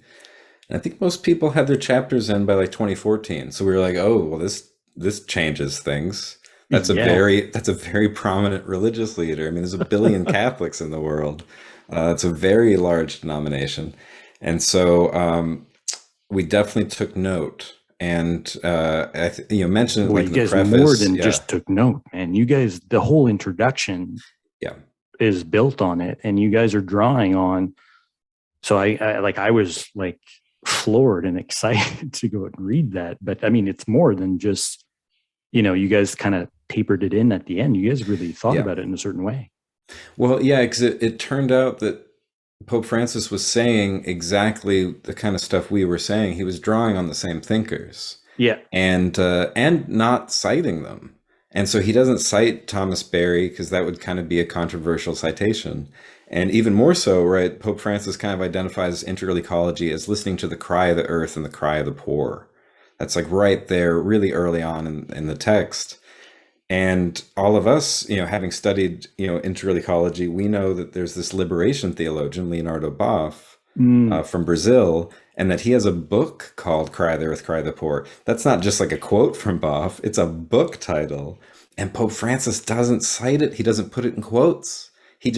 And I think most people had their chapters in by like 2014. So we were like, oh, well, this changes things. That's a very prominent religious leader. I mean, there's a billion Catholics in the world. It's a very large denomination. And so we definitely took note. And mentioned well, like you the guys preface, more than just took note, man. You guys, the whole introduction is built on it, and you guys are drawing on. So I was like floored and excited to go and read that. But I mean, it's more than just, you guys kind of tapered it in at the end. You guys really thought about it in a certain way. Well, yeah, because it turned out that Pope Francis was saying exactly the kind of stuff we were saying. He was drawing on the same thinkers, and not citing them. And so he doesn't cite Thomas Berry because that would kind of be a controversial citation. And even more so, right? Pope Francis kind of identifies integral ecology as listening to the cry of the earth and the cry of the poor. That's like right there, really early on in the text. And all of us, having studied, integral ecology, we know that there's this liberation theologian, Leonardo Boff, from Brazil, and that he has a book called Cry of the Earth, Cry of the Poor. That's not just like a quote from Boff, it's a book title. And Pope Francis doesn't cite it. He doesn't put it in quotes. He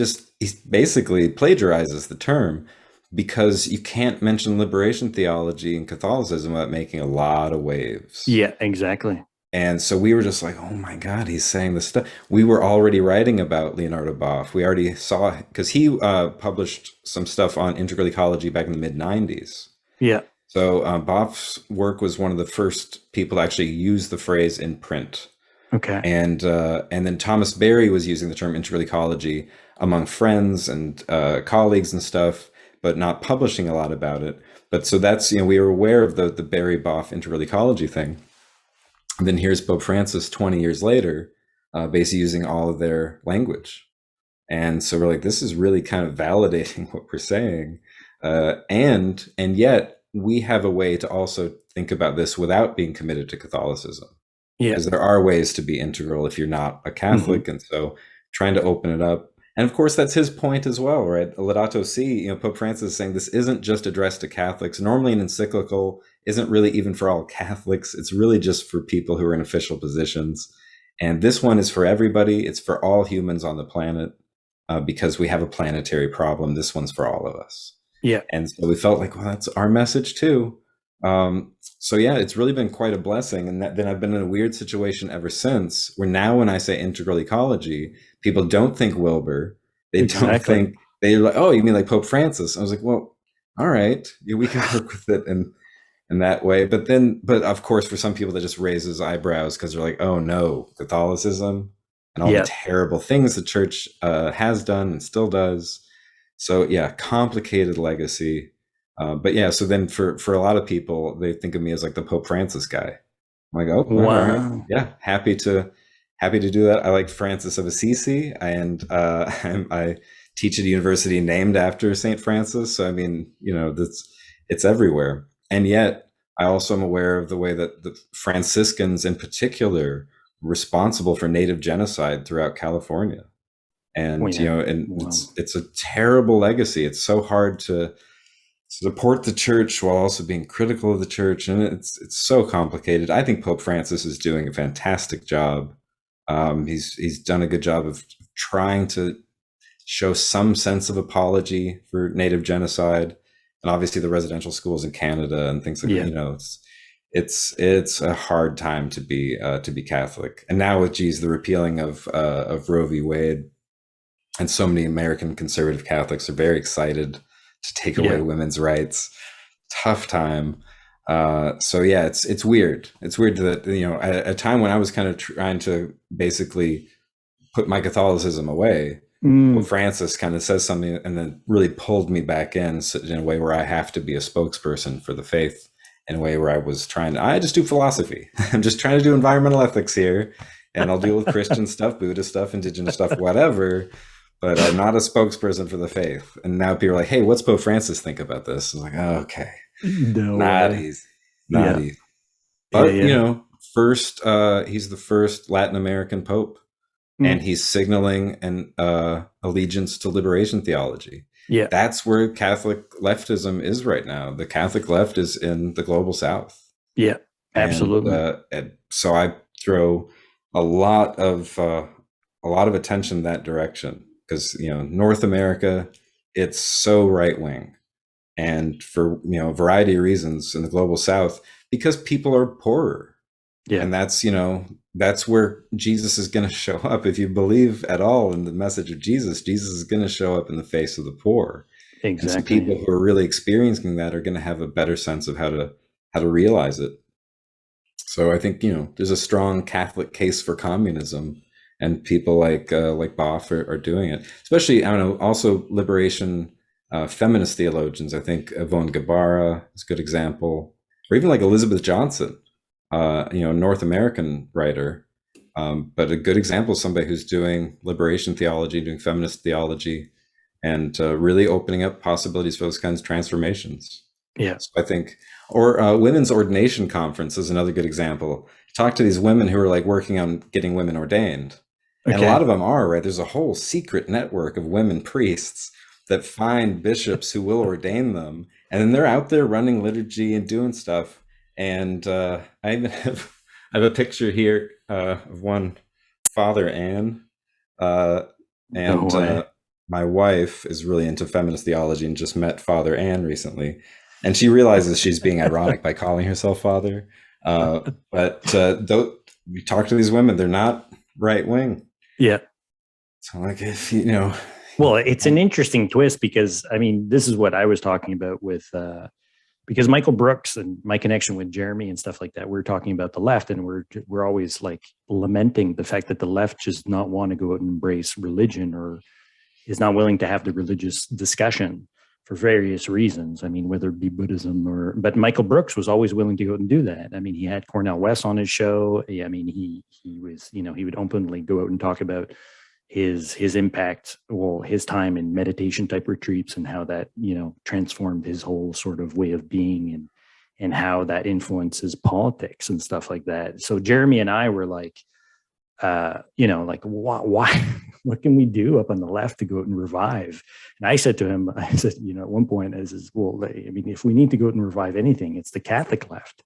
basically plagiarizes the term, because you can't mention liberation theology in Catholicism without making a lot of waves. Yeah, exactly. And so we were just like, oh my God, he's saying this stuff. We were already writing about Leonardo Boff. We already saw, because he published some stuff on integral ecology back in the mid-90s. Yeah. So Boff's work was one of the first people to actually use the phrase in print. Okay. And then Thomas Berry was using the term integral ecology among friends and colleagues and stuff, but not publishing a lot about it. But so that's, we were aware of the Berry-Boff integral ecology thing. And then here's Pope Francis 20 years later, basically using all of their language. And so we're like, this is really kind of validating what we're saying. And yet we have a way to also think about this without being committed to Catholicism. Yeah. Because there are ways to be integral if you're not a Catholic. And so trying to open it up. And of course, that's his point as well, right? Laudato Si, Pope Francis is saying this isn't just addressed to Catholics. Normally an encyclical isn't really even for all Catholics. It's really just for people who are in official positions. And this one is for everybody. It's for all humans on the planet, because we have a planetary problem. This one's for all of us. Yeah. And so we felt like, well, that's our message too. So yeah, it's really been quite a blessing. And then I've been in a weird situation ever since, where now when I say integral ecology, people don't think Wilbur. They don't Exactly. think, they're like, oh, you mean like Pope Francis? I was like, well, all right, yeah, we can work with it in that way. But of course, for some people that just raises eyebrows because they're like, oh no, Catholicism and all the Yeah. terrible things the church has done and still does. So yeah, complicated legacy. But yeah, so then for a lot of people, they think of me as like the Pope Francis guy. I'm like, oh, all right, Wow. yeah, happy to do that. I like Francis of Assisi, and I teach at a university named after Saint Francis. So I mean, that's it's everywhere. And yet, I also am aware of the way that the Franciscans, in particular, were responsible for native genocide throughout California. Oh, And yeah. and Wow. it's a terrible legacy. It's so hard to support the church while also being critical of the church, and it's so complicated. I think Pope Francis is doing a fantastic job. He's done a good job of trying to show some sense of apology for native genocide, and obviously the residential schools in Canada and things like that. Yeah. It's a hard time to be Catholic, and now with the repealing of Roe v. Wade, and so many American conservative Catholics are very excited to take away Yeah. women's rights. Tough time. So yeah, it's weird. It's weird that at a time when I was kind of trying to basically put my Catholicism away, Pope Mm. Francis kind of says something and then really pulled me back in a way where I have to be a spokesperson for the faith, in a way where I just do philosophy. I'm just trying to do environmental ethics here, and I'll deal with Christian stuff, Buddhist stuff, indigenous stuff, whatever, but I'm not a spokesperson for the faith. And now people are like, hey, what's Pope Francis think about this? I'm like, oh, okay, No not way. easy, not Yeah. easy. Yeah. But Yeah. first, he's the first Latin American pope, and Mm. he's signaling an allegiance to liberation theology. Yeah. That's where Catholic leftism is right now. The Catholic left is in the global South, Yeah. and Absolutely. so I throw a lot of attention that direction, because North America, it's so right wing, and for a variety of reasons in the global South, because people are poorer, Yeah. and that's where Jesus is going to show up. If you believe at all in the message of Jesus, Jesus is going to show up in the face of the poor, and some Exactly. people who are really experiencing that are going to have a better sense of how to realize it. So I think there's a strong Catholic case for communism, and people like Boff are doing it. Especially, I don't know, also liberation feminist theologians. I think Yvonne Guevara is a good example, or even like Elizabeth Johnson, North American writer, but a good example of somebody who's doing liberation theology, doing feminist theology, and really opening up possibilities for those kinds of transformations. Yeah. So I think, or women's ordination conference is another good example. Talk to these women who are like working on getting women ordained, and a lot Okay. of them are right. There's a whole secret network of women priests that find bishops who will ordain them, and then they're out there running liturgy and doing stuff. And I even I have a picture here of one, Father Anne, uh, No and way. my wife is really into feminist theology and just met Father Anne recently, and she realizes she's being ironic by calling herself Father. But though we talk to these women, they're not right wing. Yeah. So like, if Well, it's an interesting twist because I mean, this is what I was talking about with because Michael Brooks and my connection with Jeremy and stuff like that. We're talking about the left, and we're always like lamenting the fact that the left does not want to go out and embrace religion, or is not willing to have the religious discussion for various reasons. I mean, whether it be Buddhism but Michael Brooks was always willing to go out and do that. I mean, he had Cornel West on his show. I mean, he was, he would openly go out and talk about his impact, well, his time in meditation type retreats, and how that, transformed his whole sort of way of being, and how that influences politics and stuff like that. So Jeremy and I were like, like why what can we do up on the left to go out and revive? And I said to him, I said, at one point, I says, well, I mean, if we need to go out and revive anything, it's the Catholic left.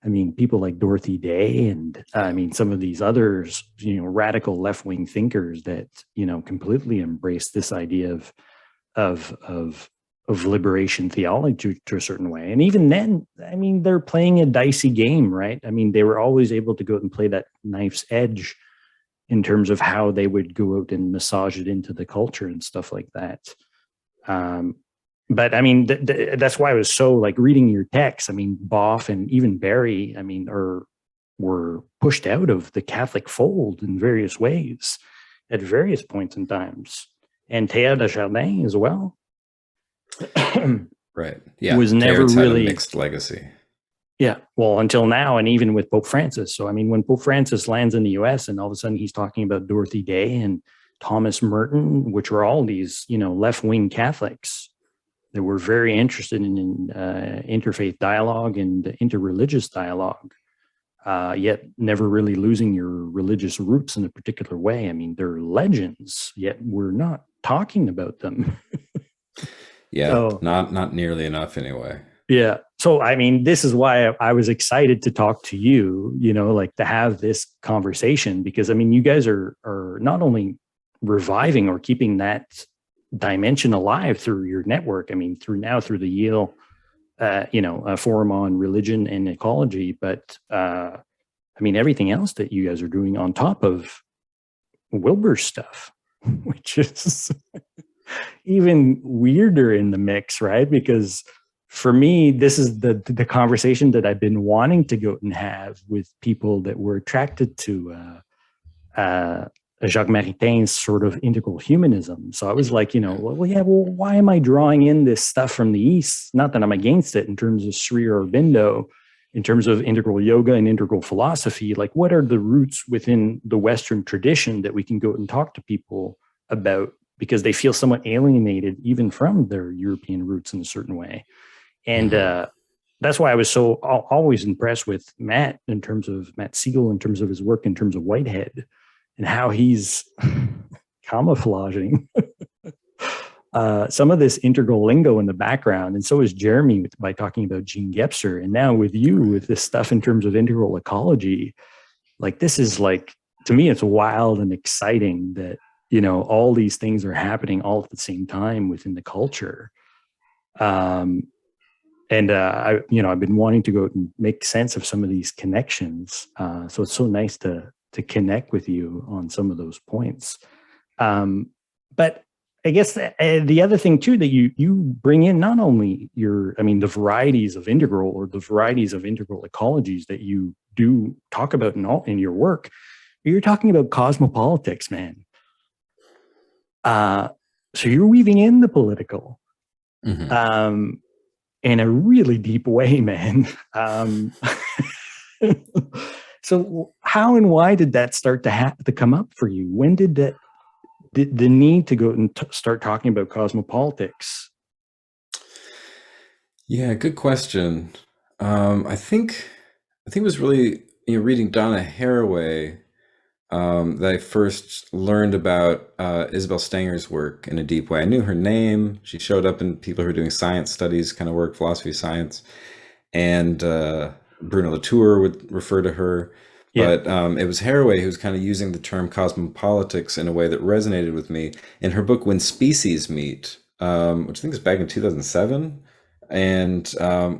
I mean, people like Dorothy Day, and I mean, some of these others, radical left-wing thinkers that, completely embrace this idea of of liberation theology to a certain way. And even then, I mean, they're playing a dicey game, right? I mean, they were always able to go out and play that knife's edge in terms of how they would go out and massage it into the culture and stuff like that. But I mean, that's why I was so like reading your text. I mean, Boff and even Barry, I mean, were pushed out of the Catholic fold in various ways at various points in times. And Théa de Chardin as well. Right. Yeah. Was never Teilhard's had a really mixed legacy. Yeah. Well, until now, and even with Pope Francis. So, I mean, when Pope Francis lands in the US and all of a sudden he's talking about Dorothy Day and Thomas Merton, which were all these, left-wing Catholics that were very interested in interfaith dialogue and interreligious dialogue, yet never really losing your religious roots in a particular way. I mean, they're legends, yet we're not talking about them. Yeah, So, not nearly enough anyway. yeah. So, I mean, this is why I was excited to talk to you, like to have this conversation, because I mean, you guys are not only reviving or keeping that dimension alive through your network. I mean, through the Yale, forum on religion and ecology, but I mean, everything else that you guys are doing on top of Wilbur's stuff, which is even weirder in the mix, right? Because for me, this is the conversation that I've been wanting to go and have with people that were attracted to Jacques Maritain's sort of integral humanism. So I was like, why am I drawing in this stuff from the East? Not that I'm against it in terms of Sri Aurobindo, in terms of integral yoga and integral philosophy. Like, what are the roots within the Western tradition that we can go and talk to people about, because they feel somewhat alienated even from their European roots in a certain way. And that's why I was so always impressed with Matt Siegel, in terms of his work, in terms of Whitehead, and how he's camouflaging some of this integral lingo in the background. And so is Jeremy by talking about Jean Gebser. And now with you, with this stuff in terms of integral ecology, like, this is like, to me, it's wild and exciting that, all these things are happening all at the same time within the culture. I've been wanting to go and make sense of some of these connections. So it's so nice to connect with you on some of those points. But I guess the other thing too, that you bring in, not only the varieties of integral, or the varieties of integral ecologies that you do talk about in your work, but you're talking about cosmopolitics, man. So you're weaving in the political, in a really deep way, man. So how and why did that start to come up for you? When did the need to go and start talking about cosmopolitics? Yeah, good question. I think it was really, reading Donna Haraway, that I first learned about Isabel Stenger's work in a deep way. I knew her name. She showed up in people who are doing science studies kind of work, philosophy, science. And Bruno Latour would refer to her. Yeah. But it was Haraway who was kind of using the term cosmopolitics in a way that resonated with me. In her book, When Species Meet, which I think is back in 2007, and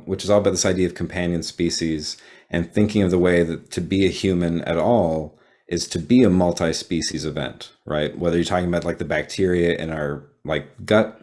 which is all about this idea of companion species, and thinking of the way that to be a human at all is to be a multi-species event, right? Whether you're talking about like the bacteria in our gut,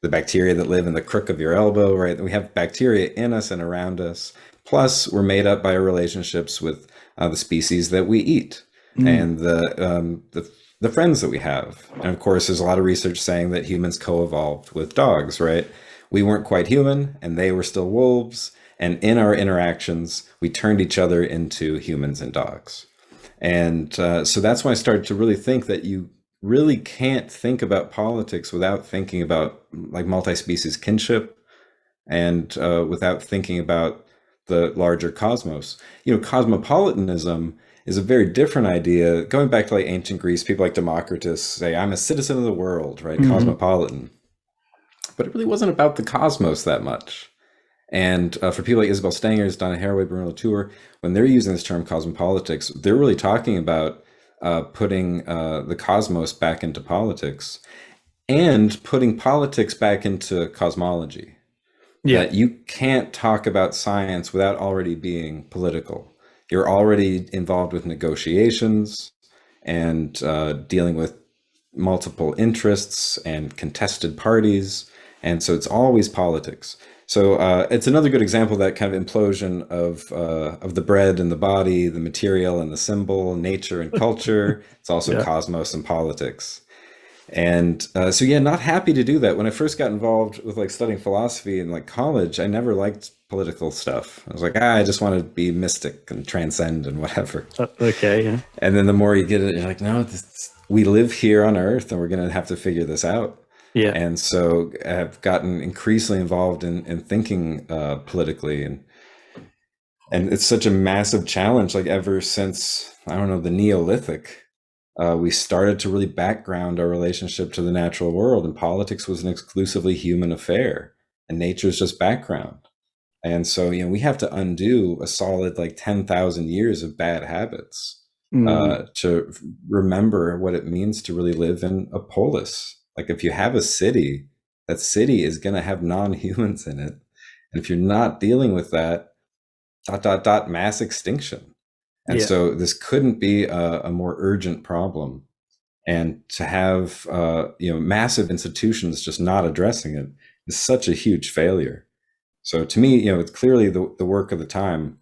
the bacteria that live in the crook of your elbow, right? We have bacteria in us and around us. Plus, we're made up by our relationships with the species that we eat, and the friends that we have. And of course, there's a lot of research saying that humans co-evolved with dogs, right? We weren't quite human, and they were still wolves. And in our interactions, we turned each other into humans and dogs. And so that's when I started to really think that you really can't think about politics without thinking about like multi-species kinship, and without thinking about the larger cosmos. Cosmopolitanism is a very different idea. Going back to like ancient Greece, people like Democritus say, I'm a citizen of the world, right? Cosmopolitan. But it really wasn't about the cosmos that much. And for people like Isabel Stengers, Donna Haraway, Bruno Latour, when they're using this term cosmopolitics, they're really talking about putting the cosmos back into politics. and putting politics back into cosmology. Yeah. That you can't talk about science without already being political. You're already involved with negotiations and dealing with multiple interests and contested parties. And so it's always politics. So it's another good example of that kind of implosion of the bread and the body, the material and the symbol, nature and culture. It's also Yeah. cosmos and politics. And so yeah, not happy to do that. When I first got involved with like studying philosophy in like college, I never liked political stuff. I was like, I just want to be mystic and transcend and whatever. Okay. Yeah. And then the more you get it, you're like, no, we live here on Earth and we're going to have to figure this out. Yeah. And so I've gotten increasingly involved in thinking politically, and it's such a massive challenge. Like ever since, I don't know, the Neolithic, we started to really background our relationship to the natural world, and politics was an exclusively human affair, and nature is just background. And so, we have to undo a solid like 10,000 years of bad habits Mm, to remember what it means to really live in a polis. Like if you have a city, that city is going to have non-humans in it. And if you're not dealing with that, dot, dot, dot, mass extinction. And yeah. so this couldn't be a more urgent problem. And to have massive institutions just not addressing it is such a huge failure. So to me, it's clearly the work of the time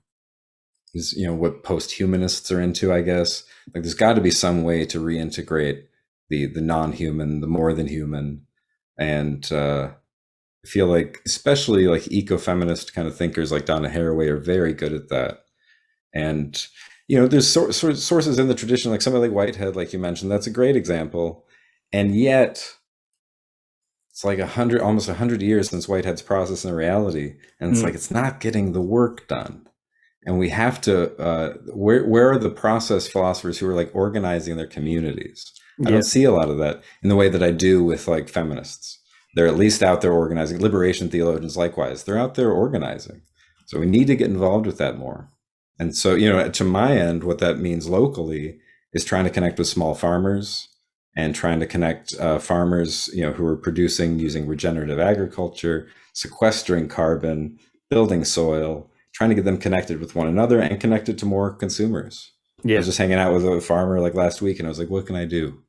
is what post-humanists are into, I guess. Like there's got to be some way to reintegrate the non-human, the more than human, and I feel like especially like eco-feminist kind of thinkers like Donna Haraway are very good at that. And there's sources in the tradition, like somebody like Whitehead, like you mentioned, that's a great example. And yet it's like almost 100 years since Whitehead's Process and Reality, and it's like Mm, it's not getting the work done. And we have to where are the process philosophers who are like organizing their communities? I don't yeah. see a lot of that in the way that I do with like feminists. They're at least out there organizing. Liberation theologians likewise, they're out there organizing. So we need to get involved with that more. And so, to my end, what that means locally is trying to connect with small farmers and trying to connect farmers, who are producing using regenerative agriculture, sequestering carbon, building soil, trying to get them connected with one another and connected to more consumers. I was Yeah. just hanging out with a farmer like last week, and I was like, "What can I do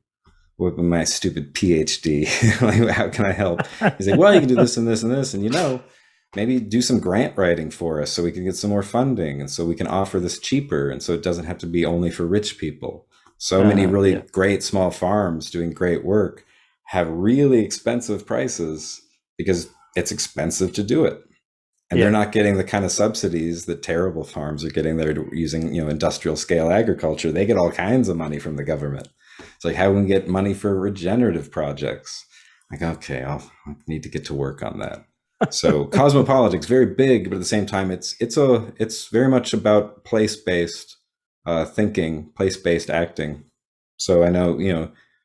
with my stupid PhD? Like, how can I help?" He's like, "Well, you can do this and this and this, and maybe do some grant writing for us so we can get some more funding, and so we can offer this cheaper, and so it doesn't have to be only for rich people." So many really Yeah. great small farms doing great work have really expensive prices because it's expensive to do it, and they're Yeah. not getting the kind of subsidies that terrible farms are getting. They're using industrial scale agriculture. They get all kinds of money from the government. It's like, how can we get money for regenerative projects? Like, okay, I need to get to work on that. So cosmopolitics, very big, but at the same time, it's very much about place based thinking, place based acting. So I know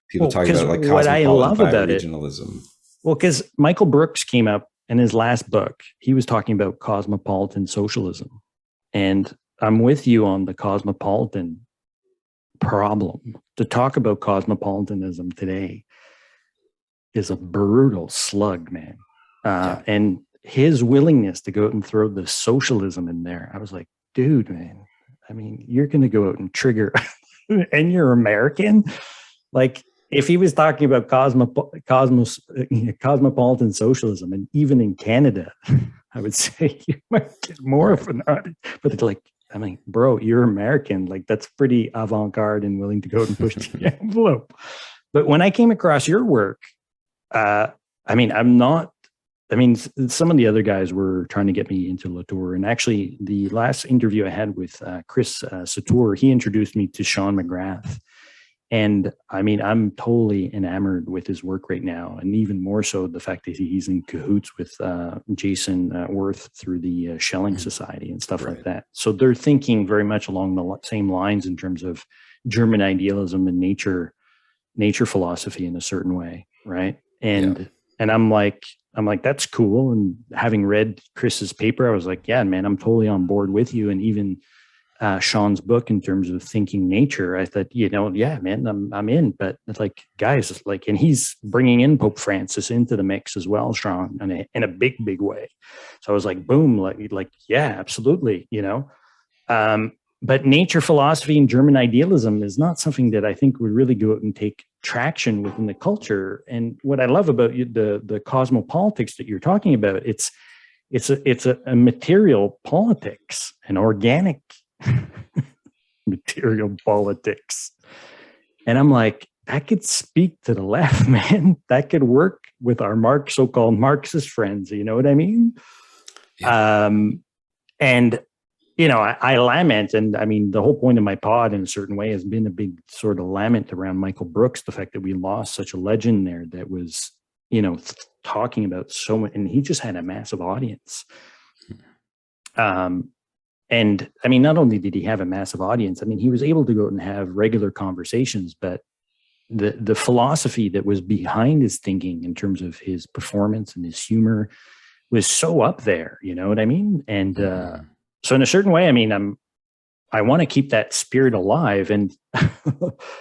people Well, talk because about like what I cosmopolitan love about it, bioregionalism. well, because Michael Brooks came up in his last book, he was talking about cosmopolitan socialism. And I'm with you on the cosmopolitan problem. To talk about cosmopolitanism today is a brutal slug, man. Yeah, And his willingness to go out and throw the socialism in there, I was like, dude, man, I mean, you're going to go out and trigger, and you're American. Like, if he was talking about cosmopolitan socialism, and even in Canada, I would say you might get more of an, but like, I mean, bro, you're American. Like, that's pretty avant-garde and willing to go out and push the envelope. But when I came across your work, I mean, I'm not. I mean, some of the other guys were trying to get me into Latour, and actually, the last interview I had with Chris Satoor, he introduced me to Sean McGrath, and I mean, I'm totally enamored with his work right now, and even more so the fact that he's in cahoots with Jason Wirth through the Shelling Society and stuff like right. that. So they're thinking very much along the same lines in terms of German idealism and nature philosophy in a certain way, right? Yeah, And I'm like, that's cool. And having read Chris's paper, I was like, yeah, man, I'm totally on board with you. And even Sean's book in terms of thinking nature, I thought, yeah, man, I'm in. But it's like, guys, like, and he's bringing in Pope Francis into the mix as well, Sean, in a big, big way. So I was like, boom, like, yeah, absolutely, But nature philosophy and German idealism is not something that I think would really go out and take traction within the culture. And what I love about the cosmopolitics that you're talking about, it's a material politics, an organic material politics. And I'm like, that could speak to the left, man. That could work with our so-called Marxist friends. You know what I mean? Yeah. And I lament, and I mean, the whole point of my pod in a certain way has been a big sort of lament around Michael Brooks, the fact that we lost such a legend there that was, talking about so much, and he just had a massive audience. And I mean, not only did he have a massive audience, I mean, he was able to go out and have regular conversations, but the philosophy that was behind his thinking in terms of his performance and his humor was so up there, you know what I mean? And so in a certain way, I mean, I want to keep that spirit alive. And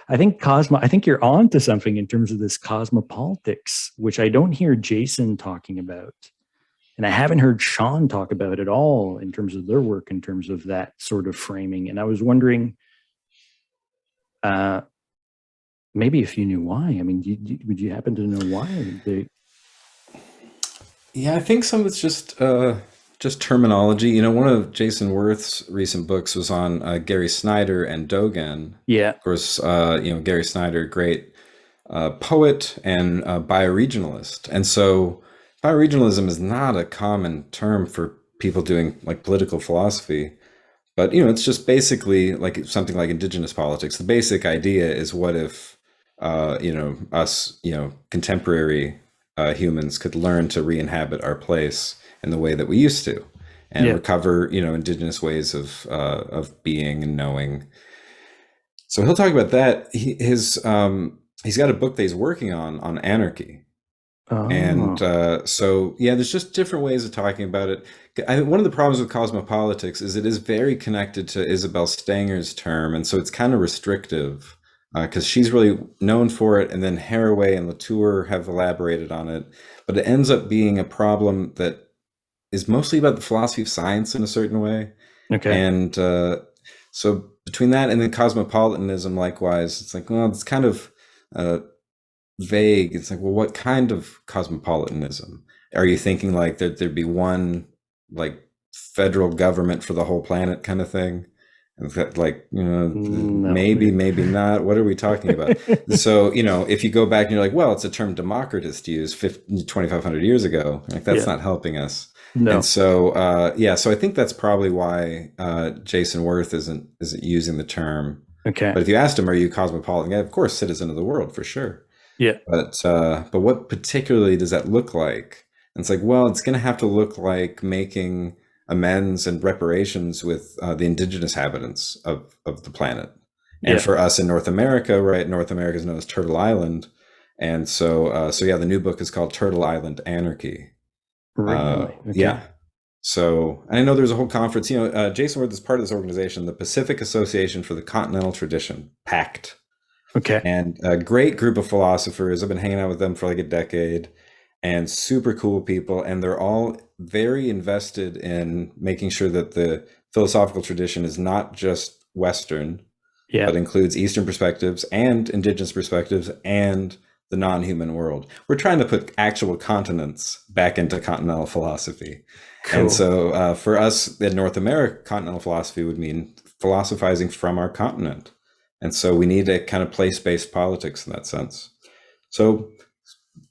I think you're on to something in terms of this cosmopolitics, which I don't hear Jason talking about. And I haven't heard Sean talk about it at all in terms of their work, in terms of that sort of framing. And I was wondering, maybe if you knew why. I mean, would you happen to know why? Yeah, I think some of it's just terminology. One of Jason Wirth's recent books was on Gary Snyder and Dogen. Yeah. Of course, Gary Snyder, great poet and bioregionalist. And so bioregionalism is not a common term for people doing like political philosophy, but it's just basically like something like indigenous politics. The basic idea is, what if us contemporary humans could learn to re-inhabit our place in the way that we used to, and recover indigenous ways of being and knowing. So he'll talk about that. He's got a book that he's working on anarchy. Oh. And so, yeah, there's just different ways of talking about it. One of the problems with cosmopolitics is it is very connected to Isabel Stanger's term. And so it's kind of restrictive because she's really known for it. And then Haraway and Latour have elaborated on it. But it ends up being a problem that is mostly about the philosophy of science in a certain way. Okay. And so between that and then cosmopolitanism, likewise, it's like, well, it's kind of vague. It's like, well, what kind of cosmopolitanism? Are you thinking like there'd be one like federal government for the whole planet kind of thing? That, like, no. maybe not. What are we talking about? So, if you go back and you're like, well, it's a term Democritus used 2,500 years ago, like that's not helping us. No. And so, so I think that's probably why Jason Wirth isn't using the term. Okay. But if you asked him, are you cosmopolitan? Yeah, of course, citizen of the world for sure. Yeah. But what particularly does that look like? And it's like, well, it's going to have to look like making amends and reparations with the indigenous inhabitants of the planet. And for us in North America, right? North America is known as Turtle Island. And so the new book is called Turtle Island Anarchy. Really? Okay. Yeah. So I know there's a whole conference, Jason Wirth is part of this organization, the Pacific Association for the Continental Tradition, PACT. Okay. And a great group of philosophers. I've been hanging out with them for like a decade, and super cool people. And they're all very invested in making sure that the philosophical tradition is not just Western, but includes Eastern perspectives and indigenous perspectives and the non-human world. We're trying to put actual continents back into continental philosophy. Cool. And so for us in North America, continental philosophy would mean philosophizing from our continent. And so we need a kind of place-based politics in that sense. So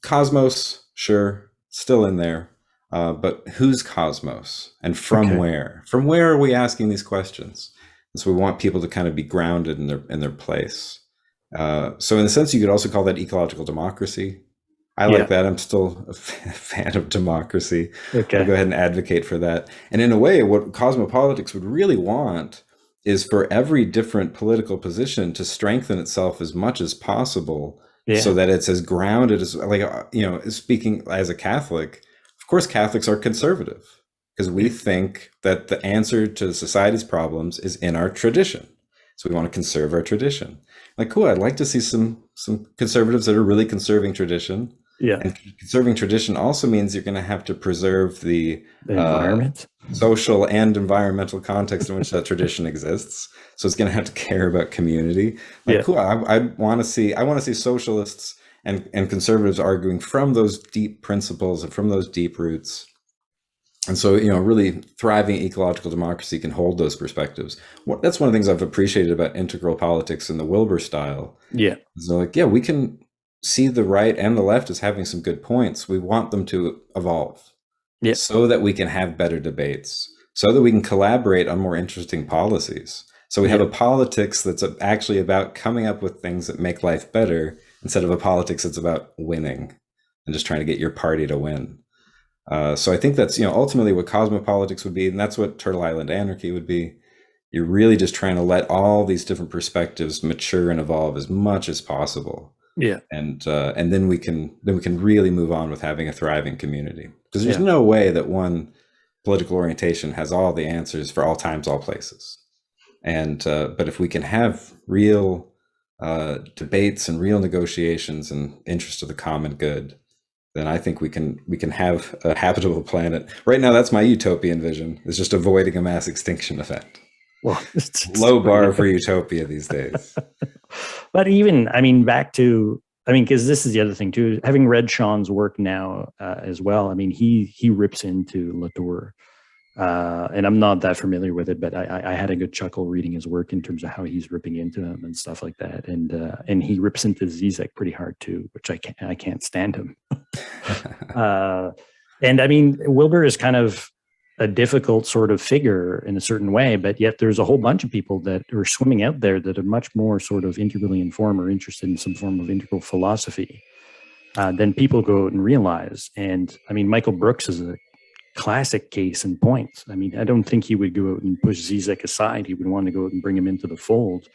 cosmos, sure, still in there. But who's cosmos and from where? From where are we asking these questions? And so we want people to kind of be grounded in their place. So in a sense, you could also call that ecological democracy. I like that. I'm still a fan of democracy. Okay. I'll go ahead and advocate for that. And in a way, what cosmopolitics would really want is for every different political position to strengthen itself as much as possible, so that it's as grounded as, like, speaking as a Catholic, of course, Catholics are conservative. because we think that the answer to society's problems is in our tradition. So we want to conserve our tradition. Like, cool, I'd like to see some conservatives that are really conserving tradition. Yeah. And conserving tradition also means you're going to have to preserve the The environment. social and environmental context in which that tradition exists. So it's going to have to care about community. Like, Yeah. cool, I want to see socialists and conservatives arguing from those deep principles and from those deep roots. And so, really thriving ecological democracy can hold those perspectives. That's one of the things I've appreciated about integral politics in the Wilbur style. Yeah. Is they're like, yeah, we can see the right and the left as having some good points. We want them to evolve Yeah. so that we can have better debates, so that we can collaborate on more interesting policies. So we have a politics that's actually about coming up with things that make life better instead of a politics that's about winning and just trying to get your party to win. So I think that's, ultimately what cosmopolitics would be, and that's what Turtle Island Anarchy would be. You're really just trying to let all these different perspectives mature and evolve as much as possible. Yeah. And then we can really move on with having a thriving community, because there's no way that one political orientation has all the answers for all times, all places. And but if we can have real debates and real negotiations in interest of the common good, then I think we can have a habitable planet. Right now, that's my utopian vision. It's just avoiding a mass extinction event. Well, it's Low bar for utopia these days. But even, back to, because this is the other thing too, having read Sean's work now as well, he rips into Latour. And I'm not that familiar with it, but I had a good chuckle reading his work in terms of how he's ripping into him and stuff like that. And he rips into Zizek pretty hard too, which I can't stand him. And Wilbur is kind of a difficult sort of figure in a certain way, but yet there's a whole bunch of people that are swimming out there that are much more sort of integrally informed or interested in some form of integral philosophy than people go out and realize. And Michael Brooks is a classic case in point. I don't think he would go out and push Zizek aside. He would want to go out and bring him into the fold.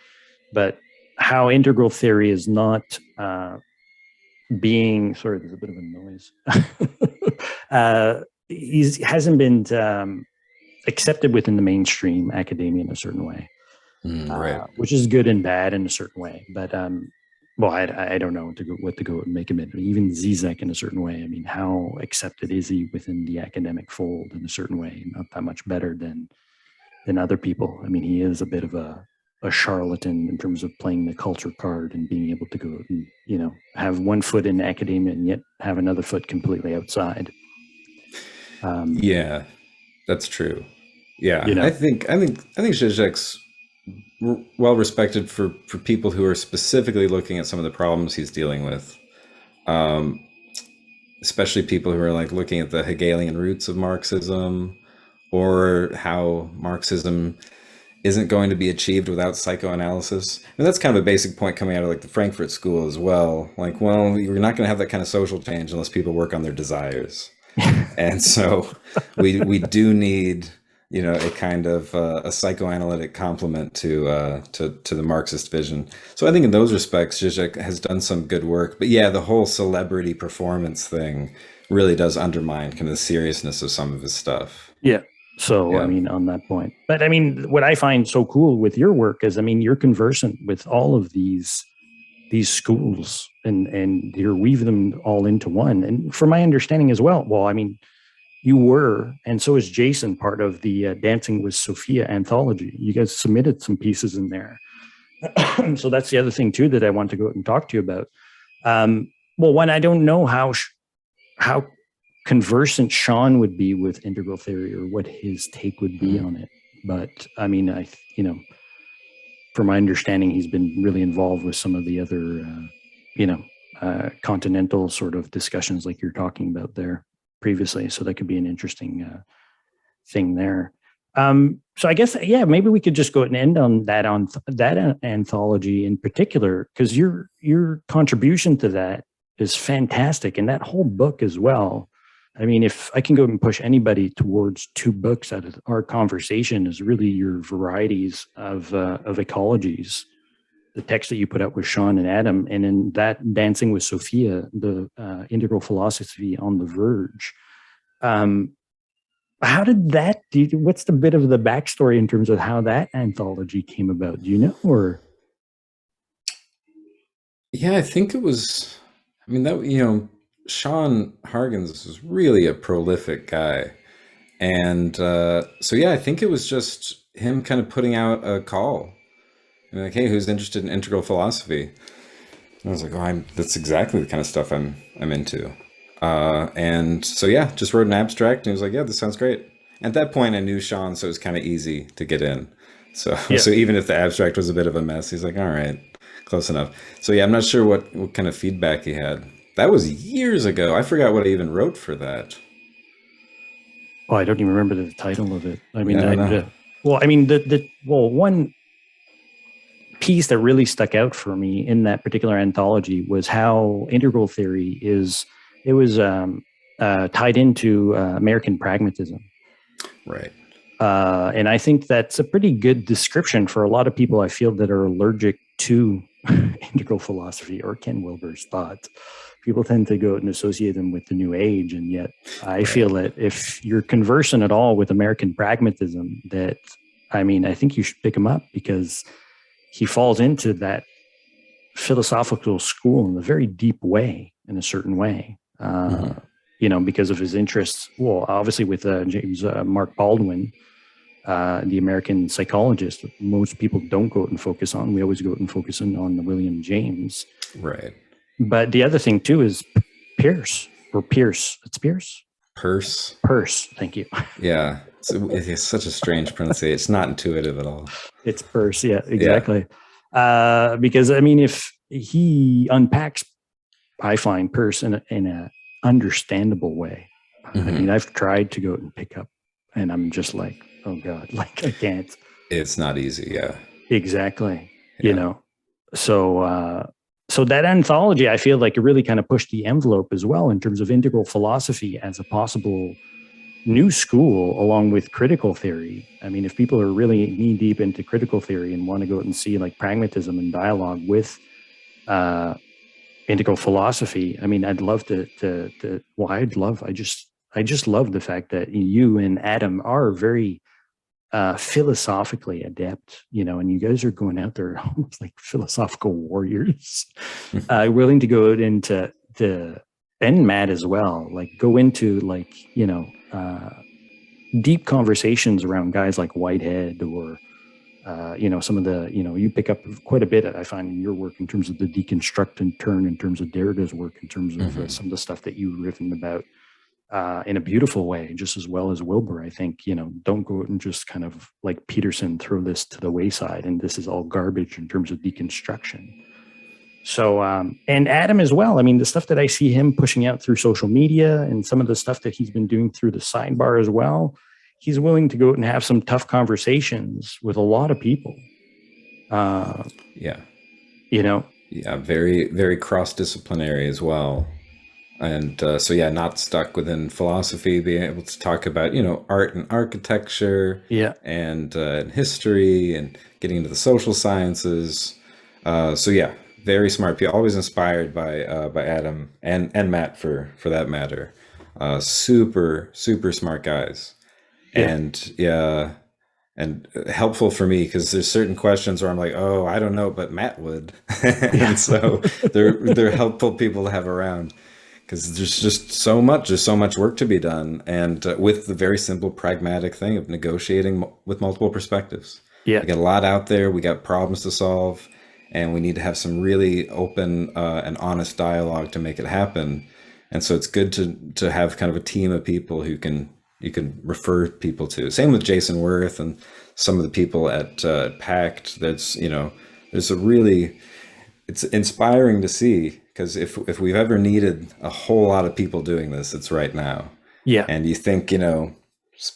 But how integral theory is not being, sorry, there's a bit of a noise. He hasn't been accepted within the mainstream academia in a certain way, right? Which is good and bad in a certain way. But I don't know what to go and make him in. Even Zizek in a certain way. How accepted is he within the academic fold in a certain way? Not that much better than other people. He is a bit of a charlatan in terms of playing the culture card and being able to go and have one foot in academia and yet have another foot completely outside. Yeah, that's true. Yeah, I think Zizek's well respected for people who are specifically looking at some of the problems he's dealing with, especially people who are like looking at the Hegelian roots of Marxism, or how Marxism isn't going to be achieved without psychoanalysis. That's kind of a basic point coming out of like the Frankfurt School as well. Like, well, you're not going to have that kind of social change unless people work on their desires. And so we do need, a kind of a psychoanalytic complement to the Marxist vision. So I think in those respects, Zizek has done some good work. But yeah, the whole celebrity performance thing really does undermine kind of the seriousness of some of his stuff. Yeah. So, on that point, but what I find so cool with your work is, you're conversant with all of these schools and you weave them all into one. And from my understanding as well, you were, and so is Jason, part of the Dancing with Sophia anthology. You guys submitted some pieces in there. So that's the other thing too, that I want to go out and talk to you about. Well, one, I don't know how conversant Sean would be with integral theory or what his take would be on it. But from my understanding, he's been really involved with some of the other, continental sort of discussions like you're talking about there previously. So that could be an interesting thing there. So I guess, maybe we could just go and end on that anthology in particular, because your contribution to that is fantastic. And that whole book as well. If I can go and push anybody towards two books out of our conversation, is really your varieties of ecologies, the text that you put out with Sean and Adam, and in that Dancing with Sophia, the integral philosophy on the verge. How did that? What's the bit of the backstory in terms of how that anthology came about? Do you know, or Yeah, I think it was. I mean, that Sean Hargens was really a prolific guy, and so yeah, I think it was just him kind of putting out a call, and like, hey, who's interested in integral philosophy? And I was like, oh, that's exactly the kind of stuff I'm into. And so yeah, just wrote an abstract, and he was like, yeah, this sounds great. At that point, I knew Sean, so it was kind of easy to get in. So yeah? so even if the abstract was a bit of a mess, he's like, all right, close enough. So yeah, I'm not sure what kind of feedback he had. That was years ago. I forgot what I even wrote for that. Oh, I don't even remember the title of it. I Yeah, mean, I don't know. well, I mean, one piece that really stuck out for me in that particular anthology was how integral theory is. It was tied into American pragmatism. Right. And I think that's a pretty good description for a lot of people I feel that are allergic to integral philosophy or Ken Wilber's thought. People tend to go out and associate them with the New Age. And yet I Right. feel that if you're conversant at all with American pragmatism, that, I mean, I think you should pick him up because he falls into that philosophical school in a very deep way, in a certain way. Hmm. Because of his interests. Well, obviously with James Mark Baldwin, the American psychologist, most people don't go out and focus on. We always go out and focus on William James. Right. But the other thing too is Pierce or Pierce. It's Pierce. Purse. Peirce. Thank you. Yeah. It's such a strange pronunciation. It's not intuitive at all. It's Peirce. Yeah, Yeah. exactly. Because I mean, if he unpacks, I find Peirce in a understandable way. I mean, Hmm. I've tried to go out and pick up, and I'm just like, oh god, like I can't. It's not easy. Yeah. Exactly. You Yeah. know, so so that anthology, I feel like it really kind of pushed the envelope as well in terms of integral philosophy as a possible new school along with critical theory. I mean, if people are really knee deep into critical theory and want to go out and see like pragmatism and dialogue with uh, integral philosophy, I mean, I'd love to. Well, I just love the fact that you and Adam are very philosophically adept, and you guys are going out there almost like philosophical warriors, willing to go out into the and Matt as well, like go into like deep conversations around guys like Whitehead or some of the you pick up quite a bit. I find in your work in terms of the deconstruct and turn, in terms of Derrida's work, in terms of Hmm. some of the stuff that you've written about in a beautiful way, just as well as Wilbur. I think, don't go out and just kind of like Peterson, throw this to the wayside and this is all garbage in terms of deconstruction. So, and Adam as well. I mean, the stuff that I see him pushing out through social media and some of the stuff that he's been doing through the sidebar as well, he's willing to go out and have some tough conversations with a lot of people. Uh, Yeah. you know, Yeah. Very, very cross-disciplinary as well. And so, yeah, not stuck within philosophy, being able to talk about, art and architecture yeah, and history and getting into the social sciences. So, yeah, very smart people. Always inspired by Adam and Matt for that matter. Super, super smart guys. yeah, And yeah, and helpful for me because there's certain questions where I'm like, oh, I don't know, but Matt would. yeah, And so they're helpful people to have around because there's so much work to be done, and with the very simple pragmatic thing of negotiating with multiple perspectives. yeah, We got a lot out there, we got problems to solve, and we need to have some really open and honest dialogue to make it happen. And so it's good to have kind of a team of people who can you can refer people to. Same with Jason Wirth and some of the people at Pact. There's a really, it's inspiring to see because if we've ever needed a whole lot of people doing this, it's right now. yeah, And you think,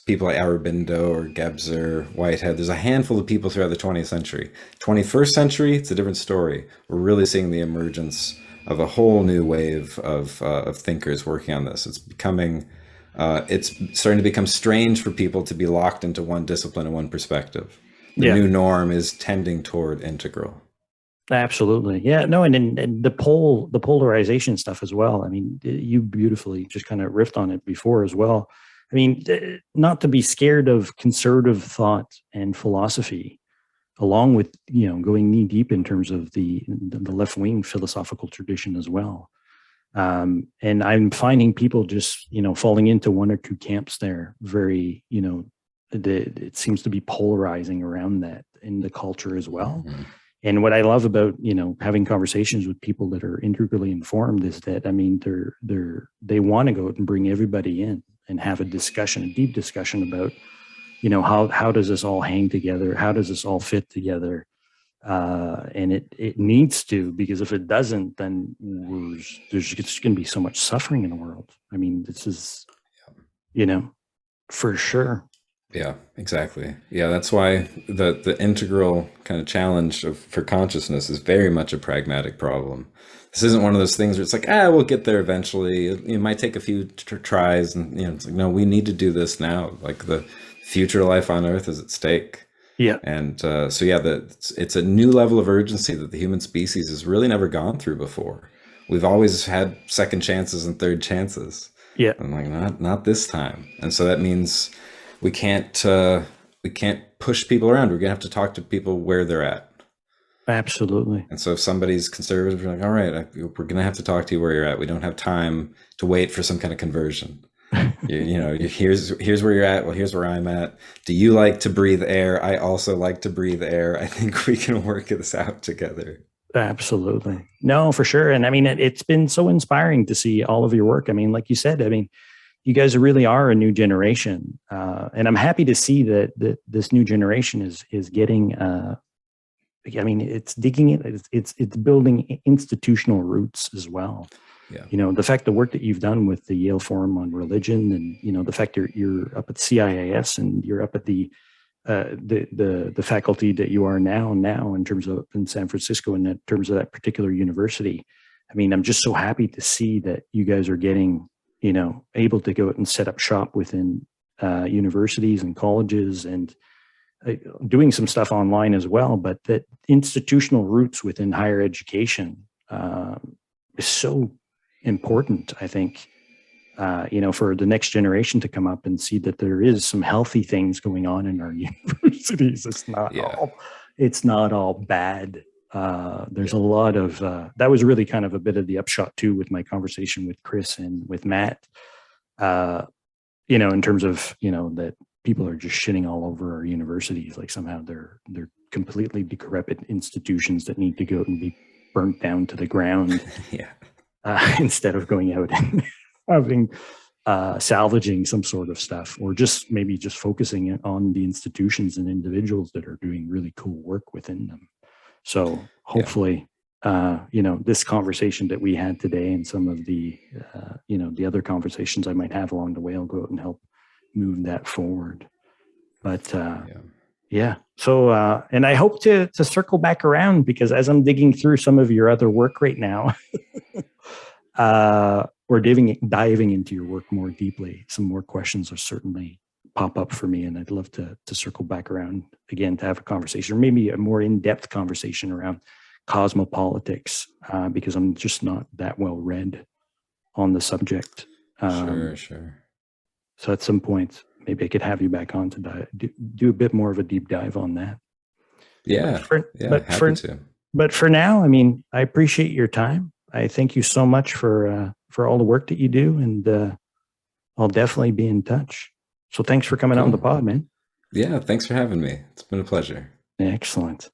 people like Aurobindo or Gebser, Whitehead, there's a handful of people throughout the 20th century. 21st century, it's a different story. We're really seeing the emergence of a whole new wave of thinkers working on this. It's starting to become strange for people to be locked into one discipline and one perspective. The yeah. new norm is tending toward integral. Absolutely. Yeah. No, and the polarization stuff as well. I mean, you beautifully just kind of riffed on it before as well. I mean, not to be scared of conservative thought and philosophy, along with, going knee deep in terms of the left wing philosophical tradition as well. And I'm finding people just, falling into one or two camps there. Very, it seems to be polarizing around that in the culture as well. Mm-hmm. And what I love about, having conversations with people that are integrally informed is that, I mean, they want to go out and bring everybody in and have a discussion, a deep discussion about, how does this all hang together? How does this all fit together? And it needs to, because if it doesn't, then there's just going to be so much suffering in the world. I mean, this is, for sure. Yeah, exactly. Yeah, that's why the integral kind of challenge for consciousness is very much a pragmatic problem. This isn't one of those things where it's like, we'll get there eventually. It might take a few tries, and it's like, no, we need to do this now. Like, the future life on Earth is at stake. Yeah. And so yeah, it's a new level of urgency that the human species has really never gone through before. We've always had second chances and third chances. Yeah. And like, not this time. And so that means we can't push people around. We're gonna have to talk to people where they're at. Absolutely. And so if somebody's conservative, we're like, all right, we're gonna have to talk to you where you're at. We don't have time to wait for some kind of conversion. Here's where you're at. Well, here's where I'm at. Do you like to breathe air? I also like to breathe air. I think we can work this out together. Absolutely. No, for sure. And I mean, it's been so inspiring to see all of your work. I mean, like you said, I mean, you guys really are a new generation. And I'm happy to see that this new generation is getting, it's digging it. It's building institutional roots as well. Yeah. The fact, the work that you've done with the Yale Forum on Religion, and, the fact you're up at CIIS and you're up at the faculty that you are now in terms of in San Francisco, and in terms of that particular university. I mean, I'm just so happy to see that you guys are getting, able to go out and set up shop within universities and colleges, and doing some stuff online as well. But that institutional roots within higher education is so important, I think, for the next generation to come up and see that there is some healthy things going on in our universities. It's not all bad. There's a lot of, that was really kind of a bit of the upshot too, with my conversation with Chris and with Matt, in terms of, that people are just shitting all over our universities. Like somehow they're completely decrepit institutions that need to go and be burnt down to the ground. Yeah. Instead of going out and having salvaging some sort of stuff, or just focusing on the institutions and individuals that are doing really cool work within them. So hopefully, this conversation that we had today and some of the, the other conversations I might have along the way will go out and help move that forward. But yeah. So, and I hope to circle back around, because as I'm digging through some of your other work right now, or diving into your work more deeply, some more questions will certainly pop up for me. And I'd love to circle back around again to have a conversation, or maybe a more in-depth conversation around cosmopolitics, because I'm just not that well read on the subject. Sure. So at some point, maybe I could have you back on to do a bit more of a deep dive on that. Yeah. But for now, I mean, I appreciate your time. I thank you so much for all the work that you do, and I'll definitely be in touch. So thanks for coming on the pod, man. Yeah, thanks for having me. It's been a pleasure. Excellent.